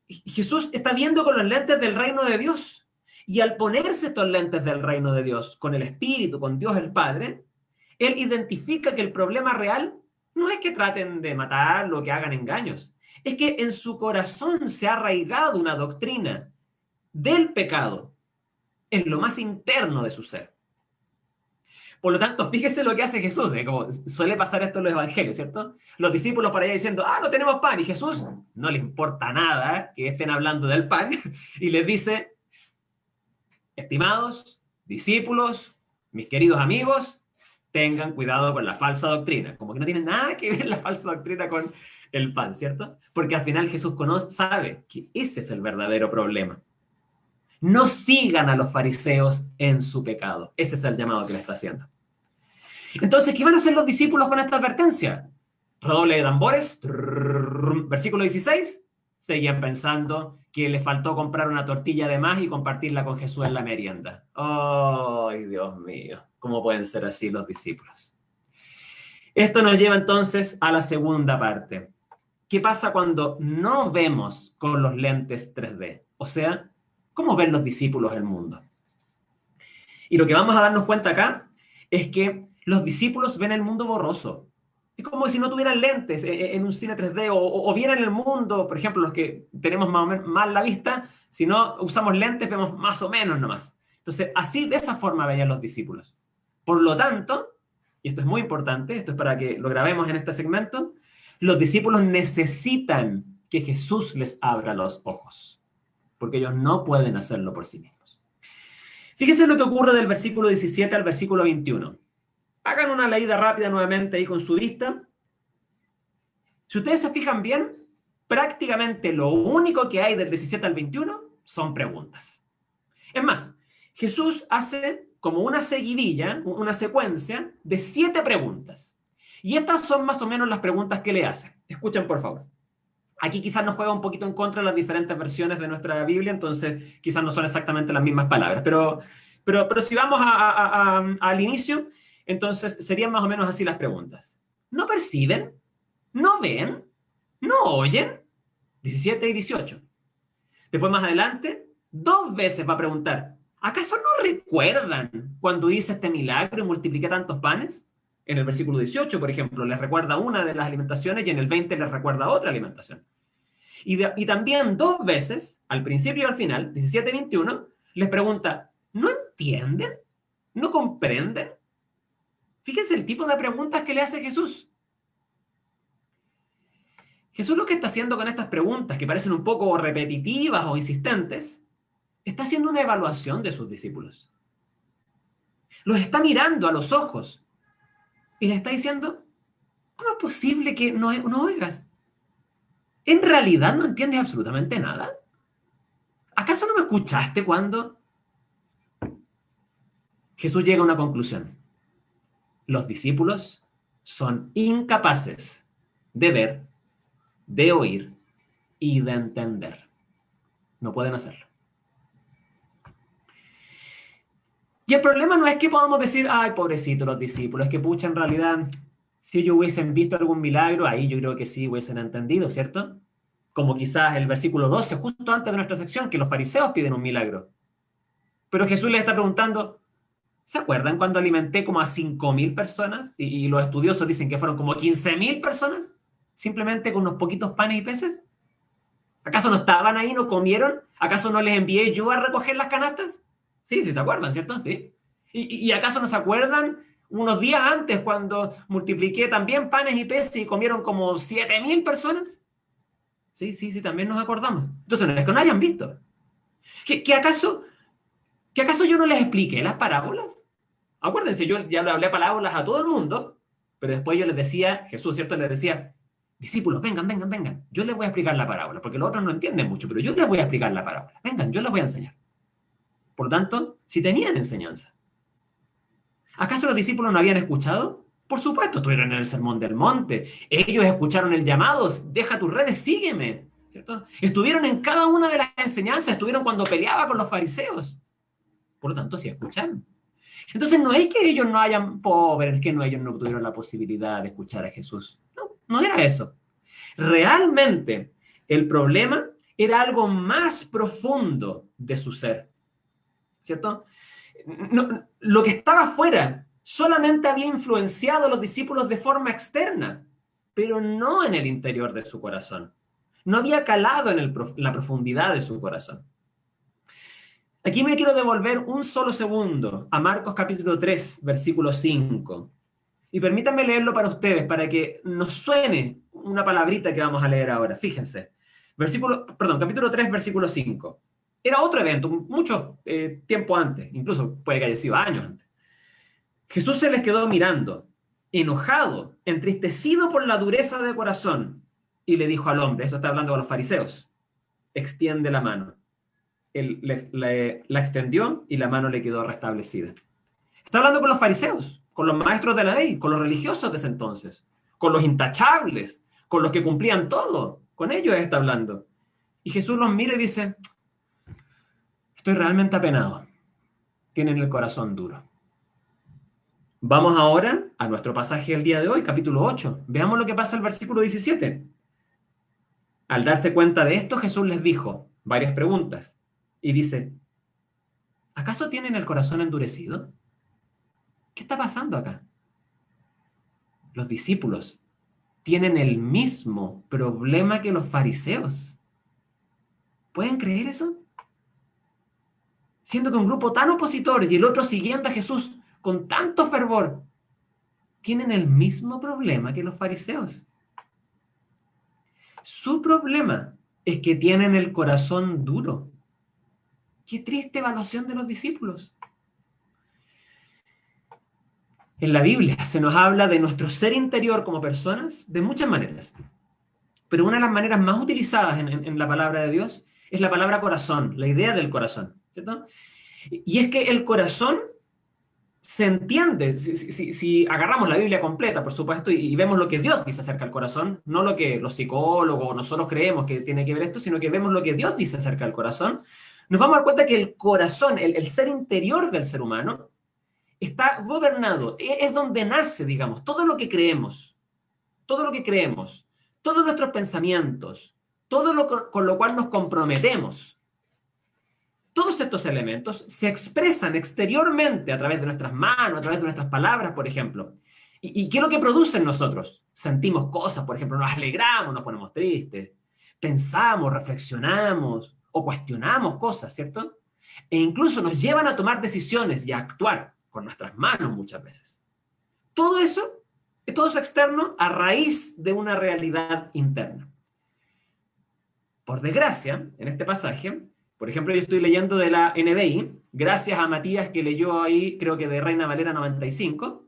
Jesús está viendo con los lentes del reino de Dios. Y al ponerse estos lentes del reino de Dios, con el Espíritu, con Dios el Padre, Él identifica que el problema real no es que traten de matarlo o que hagan engaños. Es que en su corazón se ha arraigado una doctrina del pecado en lo más interno de su ser. Por lo tanto, fíjese lo que hace Jesús, como suele pasar esto en los evangelios, ¿cierto? Los discípulos por allá diciendo, no tenemos pan, y Jesús no le importa nada que estén hablando del pan, y les dice, estimados discípulos, mis queridos amigos, tengan cuidado con la falsa doctrina. Como que no tiene nada que ver la falsa doctrina con el pan, ¿cierto? Porque al final Jesús sabe que ese es el verdadero problema. No sigan a los fariseos en su pecado. Ese es el llamado que le está haciendo. Entonces, ¿qué van a hacer los discípulos con esta advertencia? Redoble de tambores, versículo 16. Seguían pensando que le faltó comprar una tortilla de más y compartirla con Jesús en la merienda. ¡Ay, Dios mío! ¿Cómo pueden ser así los discípulos? Esto nos lleva entonces a la segunda parte. ¿Qué pasa cuando no vemos con los lentes 3D? O sea, ¿cómo ven los discípulos el mundo? Y lo que vamos a darnos cuenta acá es que los discípulos ven el mundo borroso. Es como si no tuvieran lentes en un cine 3D o vieran el mundo, por ejemplo, los que tenemos más o menos mal la vista, si no usamos lentes vemos más o menos nomás. Entonces, así, de esa forma veían los discípulos. Por lo tanto, y esto es muy importante, esto es para que lo grabemos en este segmento, los discípulos necesitan que Jesús les abra los ojos, porque ellos no pueden hacerlo por sí mismos. Fíjense lo que ocurre del versículo 17 al versículo 21. Hagan una leída rápida nuevamente ahí con su vista. Si ustedes se fijan bien, prácticamente lo único que hay del 17 al 21 son preguntas. Es más, Jesús hace como una seguidilla, una secuencia de 7 preguntas. Y estas son más o menos las preguntas que le hacen. Escuchen, por favor. Aquí quizás nos juega un poquito en contra las diferentes versiones de nuestra Biblia, entonces quizás no son exactamente las mismas palabras. Pero si vamos al inicio, entonces serían más o menos así las preguntas. ¿No perciben? ¿No ven? ¿No oyen? 17 y 18. Después más adelante, 2 veces va a preguntar, ¿acaso no recuerdan cuando hice este milagro y multipliqué tantos panes? En el versículo 18, por ejemplo, les recuerda una de las alimentaciones y en el 20 les recuerda otra alimentación. Y también 2 veces, al principio y al final, 17 y 21, les pregunta, ¿no entienden? ¿No comprenden? Fíjense el tipo de preguntas que le hace Jesús. Jesús lo que está haciendo con estas preguntas, que parecen un poco repetitivas o insistentes, está haciendo una evaluación de sus discípulos. Los está mirando a los ojos y les está diciendo, ¿cómo es posible que no oigas? ¿En realidad no entiendes absolutamente nada? ¿Acaso no me escuchaste cuando? Jesús llega a una conclusión. Los discípulos son incapaces de ver, de oír y de entender. No pueden hacerlo. Y el problema no es que podamos decir, ay, pobrecitos los discípulos, es que pucha, en realidad, si ellos hubiesen visto algún milagro, ahí yo creo que sí hubiesen entendido, ¿cierto? Como quizás el versículo 12, justo antes de nuestra sección, que los fariseos piden un milagro. Pero Jesús les está preguntando, ¿se acuerdan cuando alimenté como a 5.000 personas? Y los estudiosos dicen que fueron como 15.000 personas, simplemente con unos poquitos panes y peces. ¿Acaso no estaban ahí, no comieron? ¿Acaso no les envié yo a recoger las canastas? Sí, sí se acuerdan, ¿cierto? Sí. ¿Y acaso no se acuerdan unos días antes cuando multipliqué también panes y peces y comieron como 7.000 personas? Sí, sí, sí, también nos acordamos. Entonces no es que no hayan visto. ¿Que acaso yo no les expliqué las parábolas? Acuérdense, yo ya le hablé parábolas a todo el mundo, pero después yo les decía, Jesús, ¿cierto? Les decía, discípulos, vengan, vengan, vengan. Yo les voy a explicar la parábola, porque los otros no entienden mucho, pero yo les voy a explicar la parábola. Vengan, yo les voy a enseñar. Por lo tanto, si tenían enseñanza. ¿Acaso los discípulos no habían escuchado? Por supuesto, estuvieron en el Sermón del Monte. Ellos escucharon el llamado, deja tus redes, sígueme. ¿Cierto? Estuvieron en cada una de las enseñanzas, estuvieron cuando peleaba con los fariseos. Por lo tanto, sí escucharon. Entonces, no es que ellos no hayan, pobres, que ellos no tuvieron la posibilidad de escuchar a Jesús. No, no era eso. Realmente, el problema era algo más profundo de su ser. ¿Cierto? No, lo que estaba afuera solamente había influenciado a los discípulos de forma externa, pero no en el interior de su corazón. No había calado en la profundidad de su corazón. Aquí me quiero devolver un solo segundo a Marcos capítulo 3, versículo 5. Y permítanme leerlo para ustedes, para que nos suene una palabrita que vamos a leer ahora. Fíjense. Capítulo 3, versículo 5. Era otro evento, mucho tiempo antes, incluso puede que haya sido años antes. Jesús se les quedó mirando, enojado, entristecido por la dureza de corazón, y le dijo al hombre, eso está hablando con los fariseos, extiende la mano. Él la extendió y la mano le quedó restablecida. Está hablando con los fariseos, con los maestros de la ley, con los religiosos de ese entonces, con los intachables, con los que cumplían todo. Con ellos está hablando. Y Jesús los mira y dice, estoy realmente apenado. Tienen el corazón duro. Vamos ahora a nuestro pasaje del día de hoy, capítulo 8. Veamos lo que pasa en el versículo 17. Al darse cuenta de esto, Jesús les dijo varias preguntas. Y dice, ¿acaso tienen el corazón endurecido? ¿Qué está pasando acá? Los discípulos tienen el mismo problema que los fariseos. ¿Pueden creer eso? Siendo que un grupo tan opositor y el otro siguiendo a Jesús con tanto fervor, tienen el mismo problema que los fariseos. Su problema es que tienen el corazón duro. Qué triste evaluación de los discípulos. En la Biblia se nos habla de nuestro ser interior como personas de muchas maneras. Pero una de las maneras más utilizadas en la palabra de Dios es la palabra corazón, la idea del corazón, ¿cierto? Y es que el corazón se entiende, si agarramos la Biblia completa, por supuesto, y vemos lo que Dios dice acerca del corazón, no lo que los psicólogos o nosotros creemos que tiene que ver esto, sino que vemos lo que Dios dice acerca del corazón, nos vamos a dar cuenta que el corazón, el ser interior del ser humano, está gobernado, es donde nace, digamos, todo lo que creemos, todos nuestros pensamientos, con lo cual nos comprometemos. Todos estos elementos se expresan exteriormente a través de nuestras manos, a través de nuestras palabras, por ejemplo. ¿Y qué es lo que producen nosotros? Sentimos cosas, por ejemplo, nos alegramos, nos ponemos tristes, pensamos, reflexionamos o cuestionamos cosas, ¿cierto? E incluso nos llevan a tomar decisiones y a actuar con nuestras manos muchas veces. Todo eso externo a raíz de una realidad interna. Por desgracia, en este pasaje, por ejemplo, yo estoy leyendo de la NBI, gracias a Matías que leyó ahí, creo que de Reina Valera 95,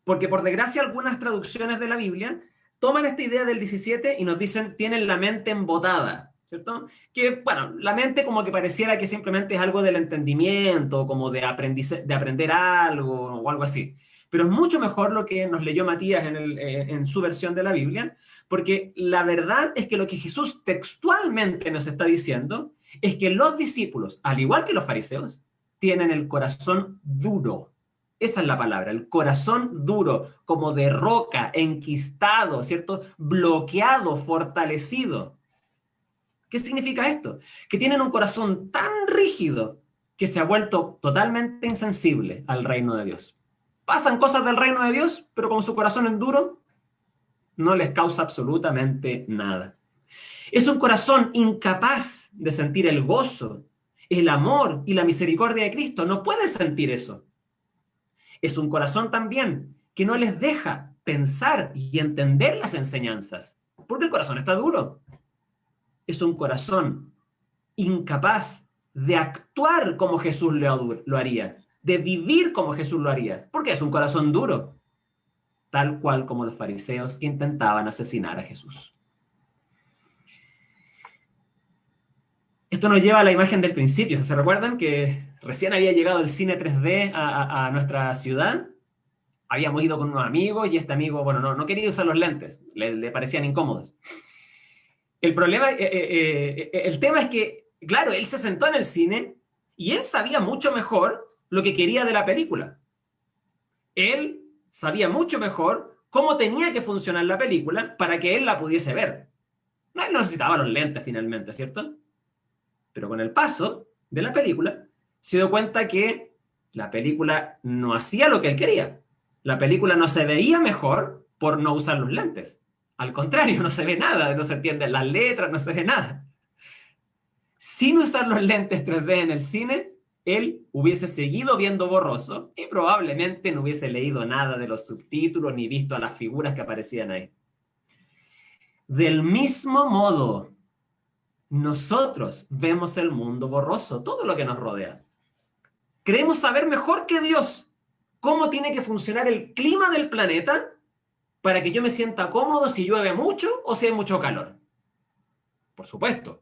porque por desgracia algunas traducciones de la Biblia toman esta idea del 17 y nos dicen, tienen la mente embotada, ¿cierto? Que, bueno, la mente como que pareciera que simplemente es algo del entendimiento, como de aprender algo o algo así. Pero es mucho mejor lo que nos leyó Matías en su versión de la Biblia, porque la verdad es que lo que Jesús textualmente nos está diciendo es que los discípulos, al igual que los fariseos, tienen el corazón duro. Esa es la palabra, el corazón duro, como de roca, enquistado, ¿cierto? Bloqueado, fortalecido. ¿Qué significa esto? Que tienen un corazón tan rígido que se ha vuelto totalmente insensible al reino de Dios. Pasan cosas del reino de Dios, pero como su corazón es duro, no les causa absolutamente nada. Es un corazón incapaz de sentir el gozo, el amor y la misericordia de Cristo. No puede sentir eso. Es un corazón también que no les deja pensar y entender las enseñanzas, porque el corazón está duro. Es un corazón incapaz de actuar como Jesús lo haría, de vivir como Jesús lo haría, porque es un corazón duro, tal cual como los fariseos que intentaban asesinar a Jesús. Esto nos lleva a la imagen del principio. ¿Se recuerdan que recién había llegado el cine 3D a nuestra ciudad? Habíamos ido con unos amigos y este amigo, bueno, no quería usar los lentes, le parecían incómodos. El tema es que, claro, él se sentó en el cine y él sabía mucho mejor lo que quería de la película. Él sabía mucho mejor cómo tenía que funcionar la película para que él la pudiese ver. No, él no necesitaba los lentes finalmente, ¿cierto? Pero con el paso de la película, se dio cuenta que la película no hacía lo que él quería. La película no se veía mejor por no usar los lentes. Al contrario, no se ve nada, no se entienden las letras, no se ve nada. Sin usar los lentes 3D en el cine, él hubiese seguido viendo borroso y probablemente no hubiese leído nada de los subtítulos ni visto a las figuras que aparecían ahí. Del mismo modo, nosotros vemos el mundo borroso, todo lo que nos rodea. Creemos saber mejor que Dios cómo tiene que funcionar el clima del planeta para que yo me sienta cómodo si llueve mucho o si hay mucho calor. Por supuesto,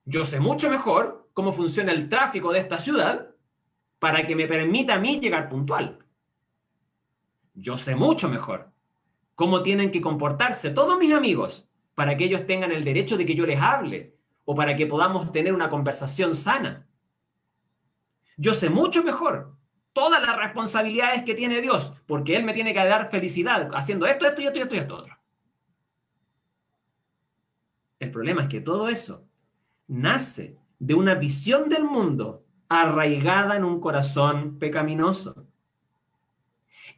yo sé mucho mejor cómo funciona el tráfico de esta ciudad para que me permita a mí llegar puntual. Yo sé mucho mejor cómo tienen que comportarse todos mis amigos para que ellos tengan el derecho de que yo les hable o para que podamos tener una conversación sana. Yo sé mucho mejor todas las responsabilidades que tiene Dios, porque Él me tiene que dar felicidad haciendo esto y esto otro. El problema es que todo eso nace de una visión del mundo arraigada en un corazón pecaminoso.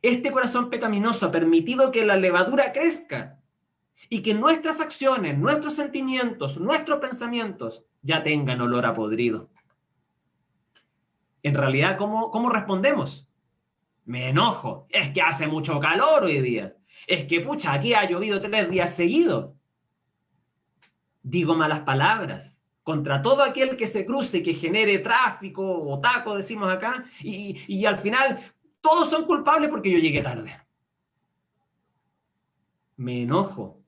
Este corazón pecaminoso ha permitido que la levadura crezca y que nuestras acciones, nuestros sentimientos, nuestros pensamientos ya tengan olor a podrido. En realidad, ¿cómo respondemos? Me enojo. Es que hace mucho calor hoy día. Es que, pucha, aquí ha llovido 3 días seguidos. Digo malas palabras contra todo aquel que se cruce, que genere tráfico o taco, decimos acá, y al final todos son culpables porque yo llegué tarde. Me enojo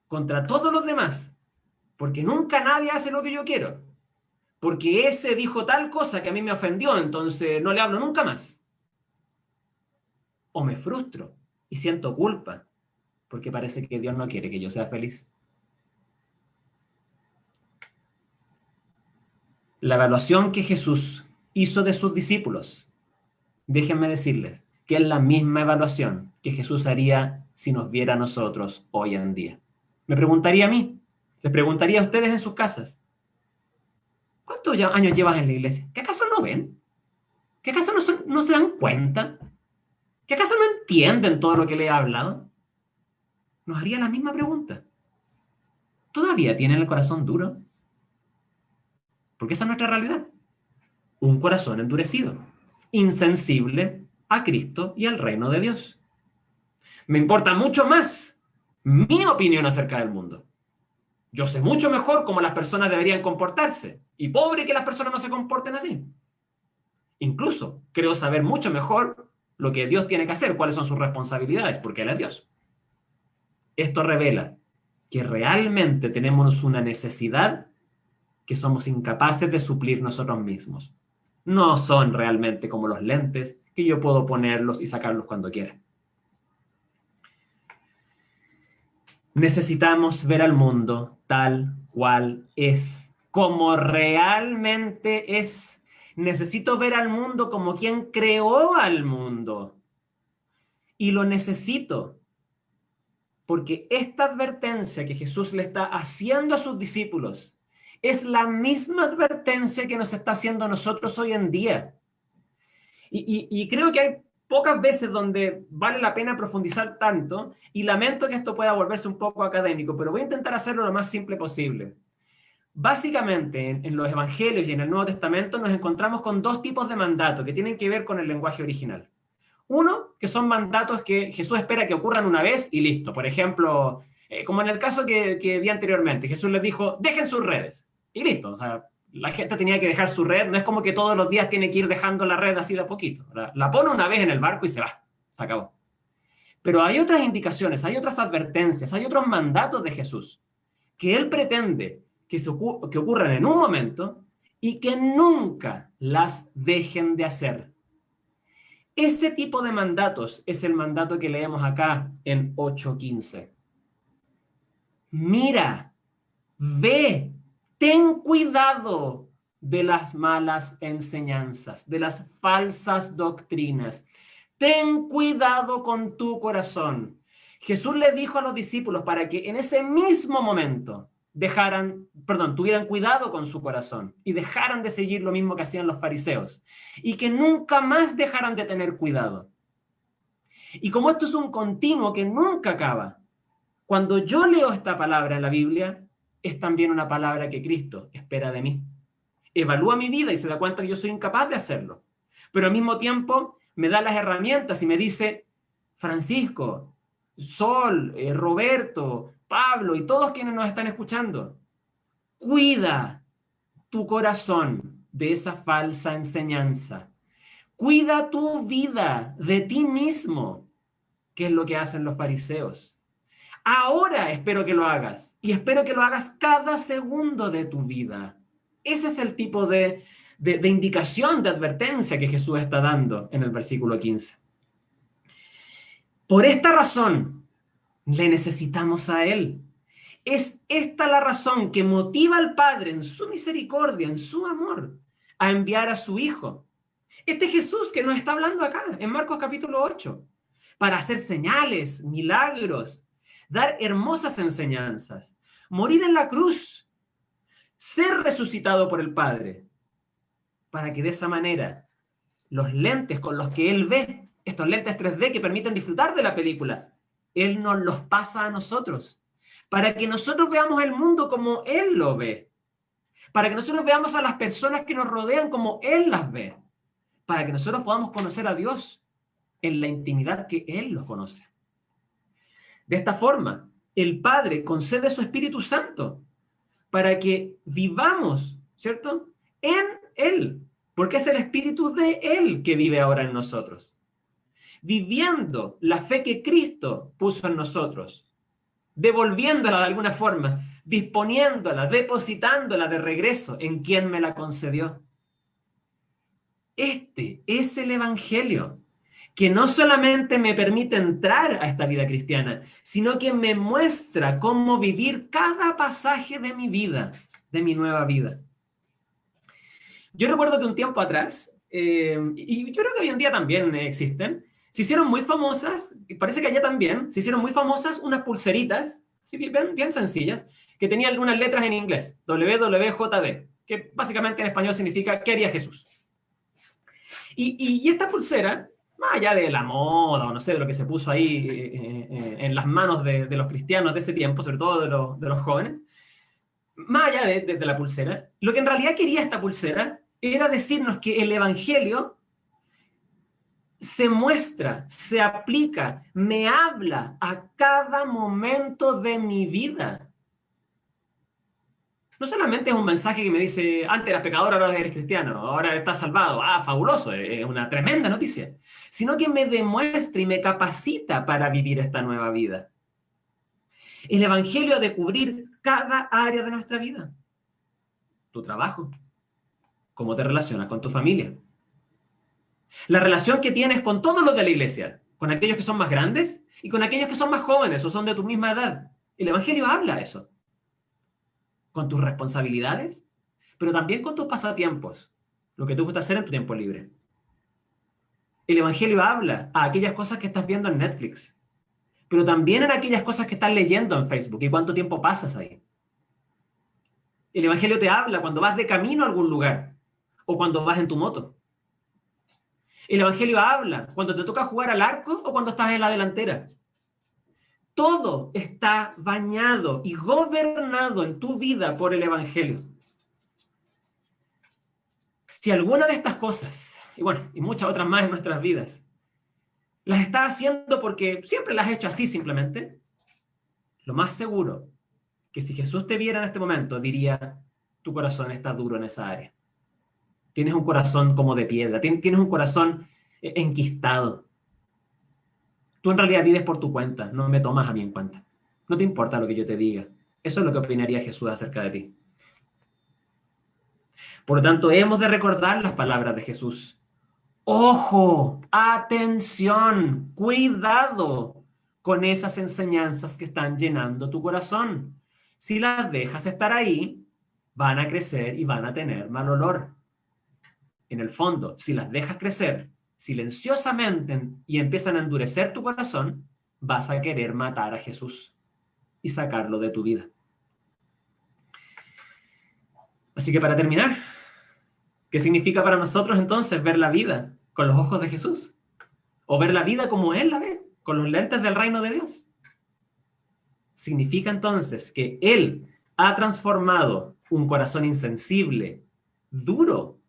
contra todos los demás porque nunca nadie hace lo que yo quiero. Porque ese dijo tal cosa que a mí me ofendió, entonces no le hablo nunca más. O me frustro y siento culpa, porque parece que Dios no quiere que yo sea feliz. La evaluación que Jesús hizo de sus discípulos, déjenme decirles que es la misma evaluación que Jesús haría si nos viera a nosotros hoy en día. Me preguntaría a mí, les preguntaría a ustedes en sus casas, ¿cuántos años llevas en la iglesia? ¿Qué acaso no ven? ¿Qué acaso no se dan cuenta? ¿Qué acaso no entienden todo lo que le he hablado? Nos haría la misma pregunta. ¿Todavía tienen el corazón duro? Porque esa es nuestra realidad. Un corazón endurecido, insensible a Cristo y al reino de Dios. Me importa mucho más mi opinión acerca del mundo. Yo sé mucho mejor cómo las personas deberían comportarse. Y pobre que las personas no se comporten así. Incluso creo saber mucho mejor lo que Dios tiene que hacer, cuáles son sus responsabilidades, porque Él es Dios. Esto revela que realmente tenemos una necesidad que somos incapaces de suplir nosotros mismos. No son realmente como los lentes que yo puedo ponerlos y sacarlos cuando quiera. Necesitamos ver al mundo tal cual es, como realmente es. Necesito ver al mundo como quien creó al mundo. Y lo necesito porque esta advertencia que Jesús le está haciendo a sus discípulos es la misma advertencia que nos está haciendo a nosotros hoy en día. Y creo que hay pocas veces donde vale la pena profundizar tanto, y lamento que esto pueda volverse un poco académico, pero voy a intentar hacerlo lo más simple posible. Básicamente, en los evangelios y en el Nuevo Testamento nos encontramos con dos tipos de mandatos que tienen que ver con el lenguaje original. Uno, que son mandatos que Jesús espera que ocurran una vez y listo. Por ejemplo, como en el caso que vi anteriormente, Jesús les dijo, dejen sus redes. Y listo, o sea, la gente tenía que dejar su red, no es como que todos los días tiene que ir dejando la red así de a poquito. La pone una vez en el barco y se va, se acabó. Pero hay otras indicaciones, hay otras advertencias, hay otros mandatos de Jesús que Él pretende que ocurran en un momento y que nunca las dejen de hacer. Ese tipo de mandatos es el mandato que leemos acá en 8:15. Mira, ve, ten cuidado de las malas enseñanzas, de las falsas doctrinas. Ten cuidado con tu corazón. Jesús le dijo a los discípulos para que en ese mismo momento tuvieran cuidado con su corazón y dejaran de seguir lo mismo que hacían los fariseos y que nunca más dejaran de tener cuidado. Y como esto es un continuo que nunca acaba, cuando yo leo esta palabra en la Biblia, es también una palabra que Cristo espera de mí. Evalúa mi vida y se da cuenta que yo soy incapaz de hacerlo, pero al mismo tiempo me da las herramientas y me dice, Francisco, Sol, Roberto, Pablo y todos quienes nos están escuchando, cuida tu corazón de esa falsa enseñanza. Cuida tu vida de ti mismo, que es lo que hacen los fariseos. Ahora espero que lo hagas y espero que lo hagas cada segundo de tu vida. Ese es el tipo de indicación, de advertencia que Jesús está dando en el versículo 15. Por esta razón, le necesitamos a Él. Es esta la razón que motiva al Padre en su misericordia, en su amor, a enviar a su Hijo. Este Jesús que nos está hablando acá, en Marcos capítulo 8, para hacer señales, milagros, dar hermosas enseñanzas, morir en la cruz, ser resucitado por el Padre, para que de esa manera los lentes con los que Él ve, estos lentes 3D que permiten disfrutar de la película, Él nos los pasa a nosotros, para que nosotros veamos el mundo como Él lo ve, para que nosotros veamos a las personas que nos rodean como Él las ve, para que nosotros podamos conocer a Dios en la intimidad que Él los conoce. De esta forma, el Padre concede su Espíritu Santo para que vivamos, ¿cierto?, en Él, porque es el Espíritu de Él que vive ahora en nosotros, viviendo la fe que Cristo puso en nosotros, devolviéndola de alguna forma, disponiéndola, depositándola de regreso en quien me la concedió. Este es el Evangelio, que no solamente me permite entrar a esta vida cristiana, sino que me muestra cómo vivir cada pasaje de mi vida, de mi nueva vida. Yo recuerdo que un tiempo atrás, y yo creo que hoy en día también existen, se hicieron muy famosas, y parece que allá también, se hicieron muy famosas unas pulseritas, ¿sí? bien sencillas, que tenían unas letras en inglés, WWJD, que básicamente en español significa ¿qué haría Jesús? Y esta pulsera, más allá de la moda o no sé, de lo que se puso ahí en las manos de los cristianos de ese tiempo, sobre todo de los jóvenes, más allá de la pulsera, lo que en realidad quería esta pulsera era decirnos que el Evangelio se muestra, se aplica, me habla a cada momento de mi vida. No solamente es un mensaje que me dice, antes eras pecador, ahora eres cristiano, ahora estás salvado. Ah, fabuloso, es una tremenda noticia. Sino que me demuestra y me capacita para vivir esta nueva vida. El Evangelio ha de cubrir cada área de nuestra vida. Tu trabajo, cómo te relacionas con tu familia, La relación que tienes con todos los de la iglesia, con aquellos que son más grandes y con aquellos que son más jóvenes o son de tu misma edad. El Evangelio habla eso. Con tus responsabilidades, pero también con tus pasatiempos, lo que tú puedes hacer en tu tiempo libre. El Evangelio habla a aquellas cosas que estás viendo en Netflix, pero también en aquellas cosas que estás leyendo en Facebook y cuánto tiempo pasas ahí. El Evangelio te habla cuando vas de camino a algún lugar o cuando vas en tu moto. El Evangelio habla cuando te toca jugar al arco o cuando estás en la delantera. Todo está bañado y gobernado en tu vida por el Evangelio. Si alguna de estas cosas, y bueno, y muchas otras más en nuestras vidas, las estás haciendo porque siempre las has hecho así simplemente, lo más seguro que si Jesús te viera en este momento, diría, tu corazón está duro en esa área. Tienes un corazón como de piedra, tienes un corazón enquistado. Tú en realidad vives por tu cuenta, no me tomas a mí en cuenta. No te importa lo que yo te diga. Eso es lo que opinaría Jesús acerca de ti. Por lo tanto, hemos de recordar las palabras de Jesús. Ojo, atención, cuidado con esas enseñanzas que están llenando tu corazón. Si las dejas estar ahí, van a crecer y van a tener mal olor. En el fondo, si las dejas crecer silenciosamente y empiezan a endurecer tu corazón, vas a querer matar a Jesús y sacarlo de tu vida. Así que para terminar, ¿qué significa para nosotros entonces ver la vida con los ojos de Jesús? ¿O ver la vida como Él la ve, con los lentes del reino de Dios? Significa entonces que Él ha transformado un corazón insensible, duro,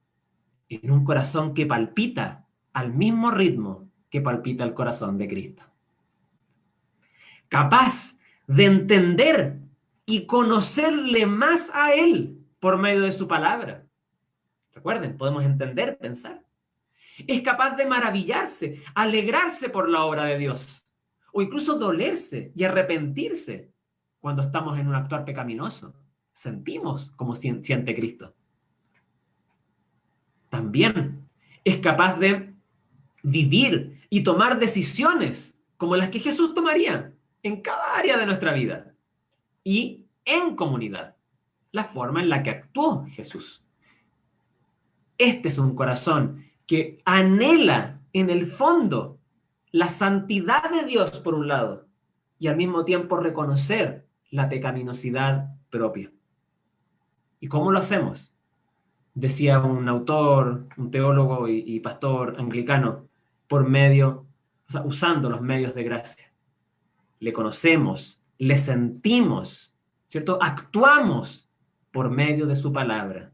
en un corazón que palpita al mismo ritmo que palpita el corazón de Cristo. Capaz de entender y conocerle más a Él por medio de su palabra. Recuerden, podemos entender, pensar. Es capaz de maravillarse, alegrarse por la obra de Dios, o incluso dolerse y arrepentirse cuando estamos en un actuar pecaminoso. Sentimos como siente Cristo. También es capaz de vivir y tomar decisiones como las que Jesús tomaría en cada área de nuestra vida y en comunidad, la forma en la que actuó Jesús. Este es un corazón que anhela en el fondo la santidad de Dios por un lado y al mismo tiempo reconocer la pecaminosidad propia. ¿Y cómo lo hacemos? Decía un autor, un teólogo y pastor anglicano, usando los medios de gracia. Le conocemos, le sentimos, ¿cierto? Actuamos por medio de su palabra.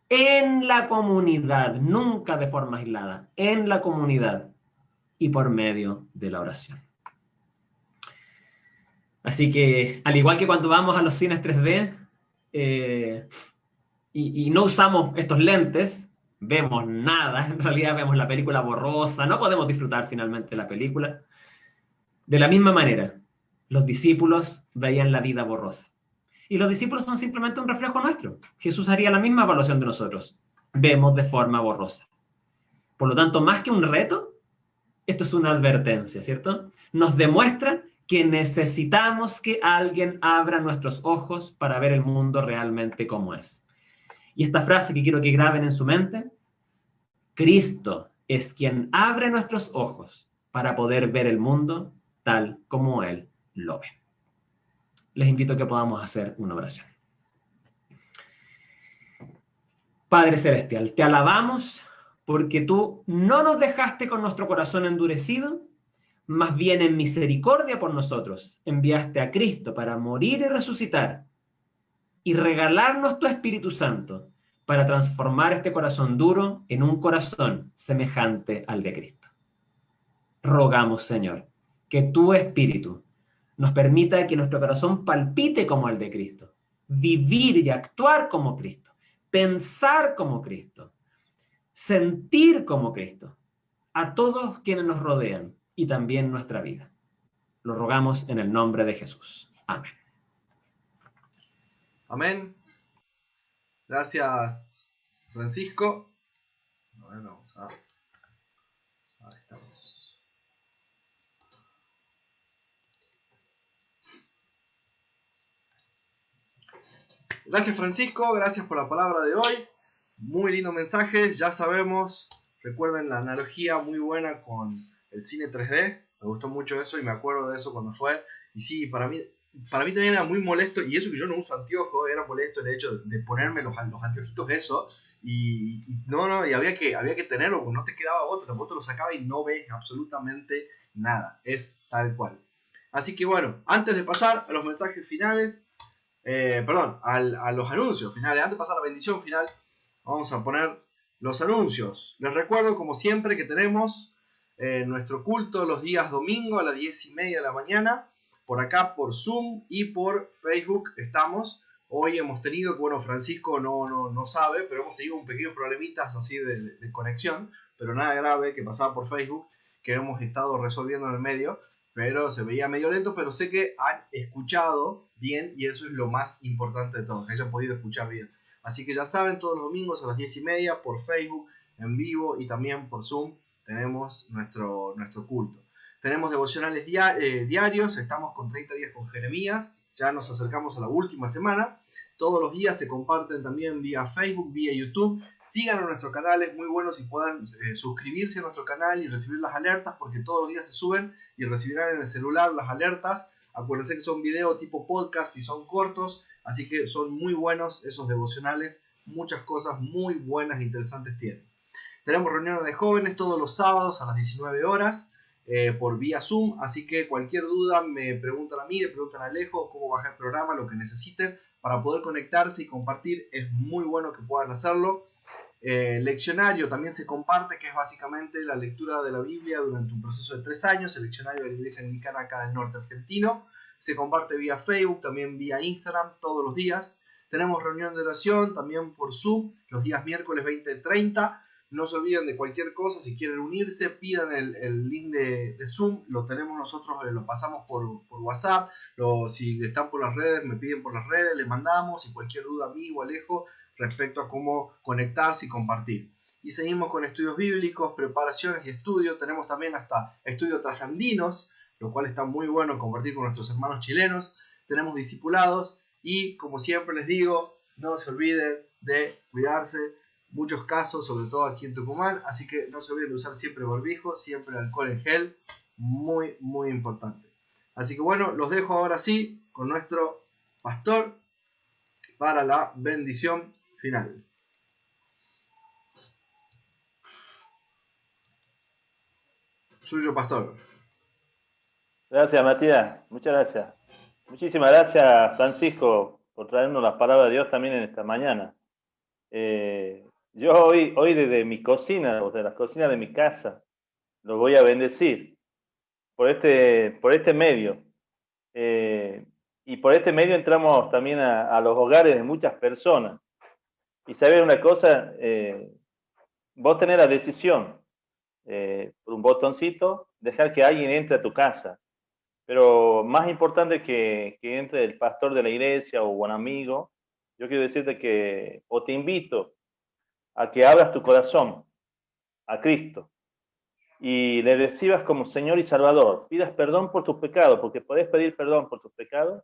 En la comunidad, nunca de forma aislada, en la comunidad y por medio de la oración. Así que, al igual que cuando vamos a los cines 3D y no usamos estos lentes, vemos nada, en realidad vemos la película borrosa, no podemos disfrutar finalmente la película. De la misma manera, los discípulos veían la vida borrosa. Y los discípulos son simplemente un reflejo nuestro. Jesús haría la misma evaluación de nosotros. Vemos de forma borrosa. Por lo tanto, más que un reto, esto es una advertencia, ¿cierto? Nos demuestra que necesitamos que alguien abra nuestros ojos para ver el mundo realmente como es. Y esta frase que quiero que graben en su mente, Cristo es quien abre nuestros ojos para poder ver el mundo tal como Él lo ve. Les invito a que podamos hacer una oración. Padre Celestial, te alabamos porque tú no nos dejaste con nuestro corazón endurecido, más bien en misericordia por nosotros enviaste a Cristo para morir y resucitar y regalarnos tu Espíritu Santo para transformar este corazón duro en un corazón semejante al de Cristo. Rogamos, Señor, que tu Espíritu nos permita que nuestro corazón palpite como el de Cristo, vivir y actuar como Cristo, pensar como Cristo, sentir como Cristo, a todos quienes nos rodean y también nuestra vida. Lo rogamos en el nombre de Jesús. Amén. Amén. Gracias, Francisco. Bueno, vamos a Ahí estamos. Gracias Francisco, gracias por la palabra de hoy. Muy lindo mensaje, ya sabemos, recuerden la analogía muy buena con el cine 3D. Me gustó mucho eso y me acuerdo de eso cuando fue. Y sí, para mí también era muy molesto, y eso que yo no uso anteojos, era molesto el hecho de ponerme los anteojitos eso. Y había que tenerlo, porque no te quedaba otro, vos te lo sacabas y no ves absolutamente nada. Es tal cual. Así que bueno, antes de pasar a los mensajes finales, a los anuncios finales, antes de pasar a la bendición final, vamos a poner los anuncios. Les recuerdo, como siempre, que tenemos nuestro culto los días domingo a las 10:30 de la mañana, por acá por Zoom y por Facebook estamos. Hoy hemos tenido, bueno, Francisco no sabe, pero hemos tenido un pequeño problemitas así de conexión, pero nada grave que pasaba por Facebook, que hemos estado resolviendo en el medio, pero se veía medio lento, pero sé que han escuchado bien y eso es lo más importante de todo, que hayan podido escuchar bien. Así que ya saben, todos los domingos a las 10:30 por Facebook, en vivo y también por Zoom tenemos nuestro culto. Tenemos devocionales diarios, estamos con 30 días con Jeremías, ya nos acercamos a la última semana. Todos los días se comparten también vía Facebook, vía YouTube. Sigan a nuestro canal, es muy bueno si puedan suscribirse a nuestro canal y recibir las alertas, porque todos los días se suben y recibirán en el celular las alertas. Acuérdense que son videos tipo podcast y son cortos, así que son muy buenos esos devocionales. Muchas cosas muy buenas e interesantes tienen. Tenemos reuniones de jóvenes todos los sábados a las 19 horas por vía Zoom, así que cualquier duda me preguntan a mí, le preguntan a Alejo cómo bajar el programa, lo que necesiten para poder conectarse y compartir. Es muy bueno que puedan hacerlo. Leccionario también se comparte, que es básicamente la lectura de la Biblia durante un proceso de 3 años, el leccionario de la Iglesia Anglicana acá del norte argentino. Se comparte vía Facebook, también vía Instagram, todos los días. Tenemos reunión de oración también por Zoom, los días miércoles 20:30. No se olviden de cualquier cosa, si quieren unirse, pidan el link de Zoom, lo tenemos nosotros, lo pasamos por WhatsApp, si están por las redes, me piden por las redes, les mandamos, y cualquier duda a mí o Alejo respecto a cómo conectarse y compartir. Y seguimos con estudios bíblicos, preparaciones y estudios, tenemos también hasta estudios trasandinos, lo cual está muy bueno compartir con nuestros hermanos chilenos. Tenemos discipulados y, como siempre les digo, no se olviden de cuidarse. Muchos casos, sobre todo aquí en Tucumán, así que no se olviden de usar siempre barbijo, siempre alcohol en gel, muy muy importante. Así que bueno, los dejo ahora sí con nuestro pastor para la bendición final. Suyo, pastor. Gracias, Matías. Muchas gracias. Muchísimas gracias, Francisco, por traernos las palabras de Dios también en esta mañana. Yo hoy desde mi cocina, o de la cocina de mi casa, los voy a bendecir por este medio. Y por este medio entramos también a los hogares de muchas personas. Y saber una cosa, vos tenés la decisión, por un botoncito, dejar que alguien entre a tu casa. Pero más importante que entre el pastor de la iglesia o un amigo, yo quiero decirte o te invito a que abras tu corazón a Cristo y le recibas como Señor y Salvador. Pidas perdón por tus pecados, porque podés pedir perdón por tus pecados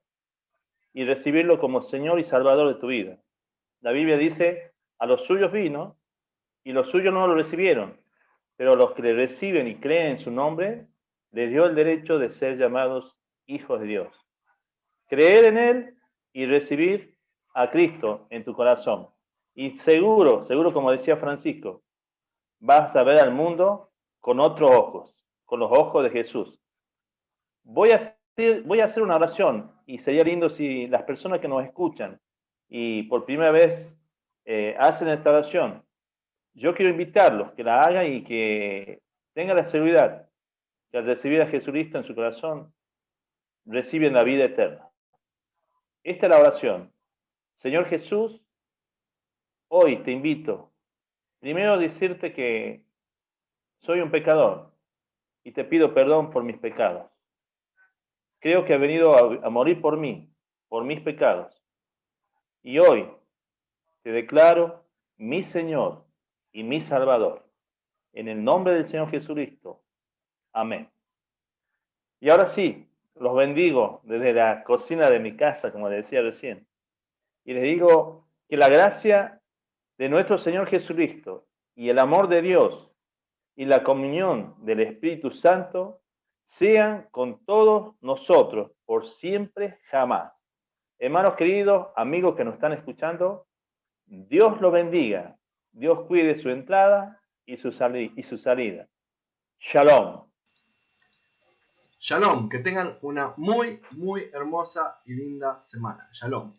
y recibirlo como Señor y Salvador de tu vida. La Biblia dice, a los suyos vino y los suyos no lo recibieron, pero los que le reciben y creen en su nombre, les dio el derecho de ser llamados hijos de Dios. Creer en Él y recibir a Cristo en tu corazón. Y seguro, como decía Francisco, vas a ver al mundo con otros ojos, con los ojos de Jesús. Voy a hacer una oración y sería lindo si las personas que nos escuchan y por primera vez hacen esta oración, yo quiero invitarlos que la hagan y que tengan la seguridad que al recibir a Jesucristo en su corazón, reciben la vida eterna. Esta es la oración. Señor Jesús, hoy te invito, primero a decirte que soy un pecador y te pido perdón por mis pecados. Creo que has venido a morir por mí, por mis pecados. Y hoy te declaro mi Señor y mi Salvador. En el nombre del Señor Jesucristo. Amén. Y ahora sí, los bendigo desde la cocina de mi casa, como decía recién. Y les digo que la gracia de nuestro Señor Jesucristo y el amor de Dios y la comunión del Espíritu Santo sean con todos nosotros por siempre, jamás. Hermanos queridos, amigos que nos están escuchando, Dios los bendiga. Dios cuide su entrada y su salida. Shalom. Shalom, que tengan una muy, muy hermosa y linda semana. Shalom.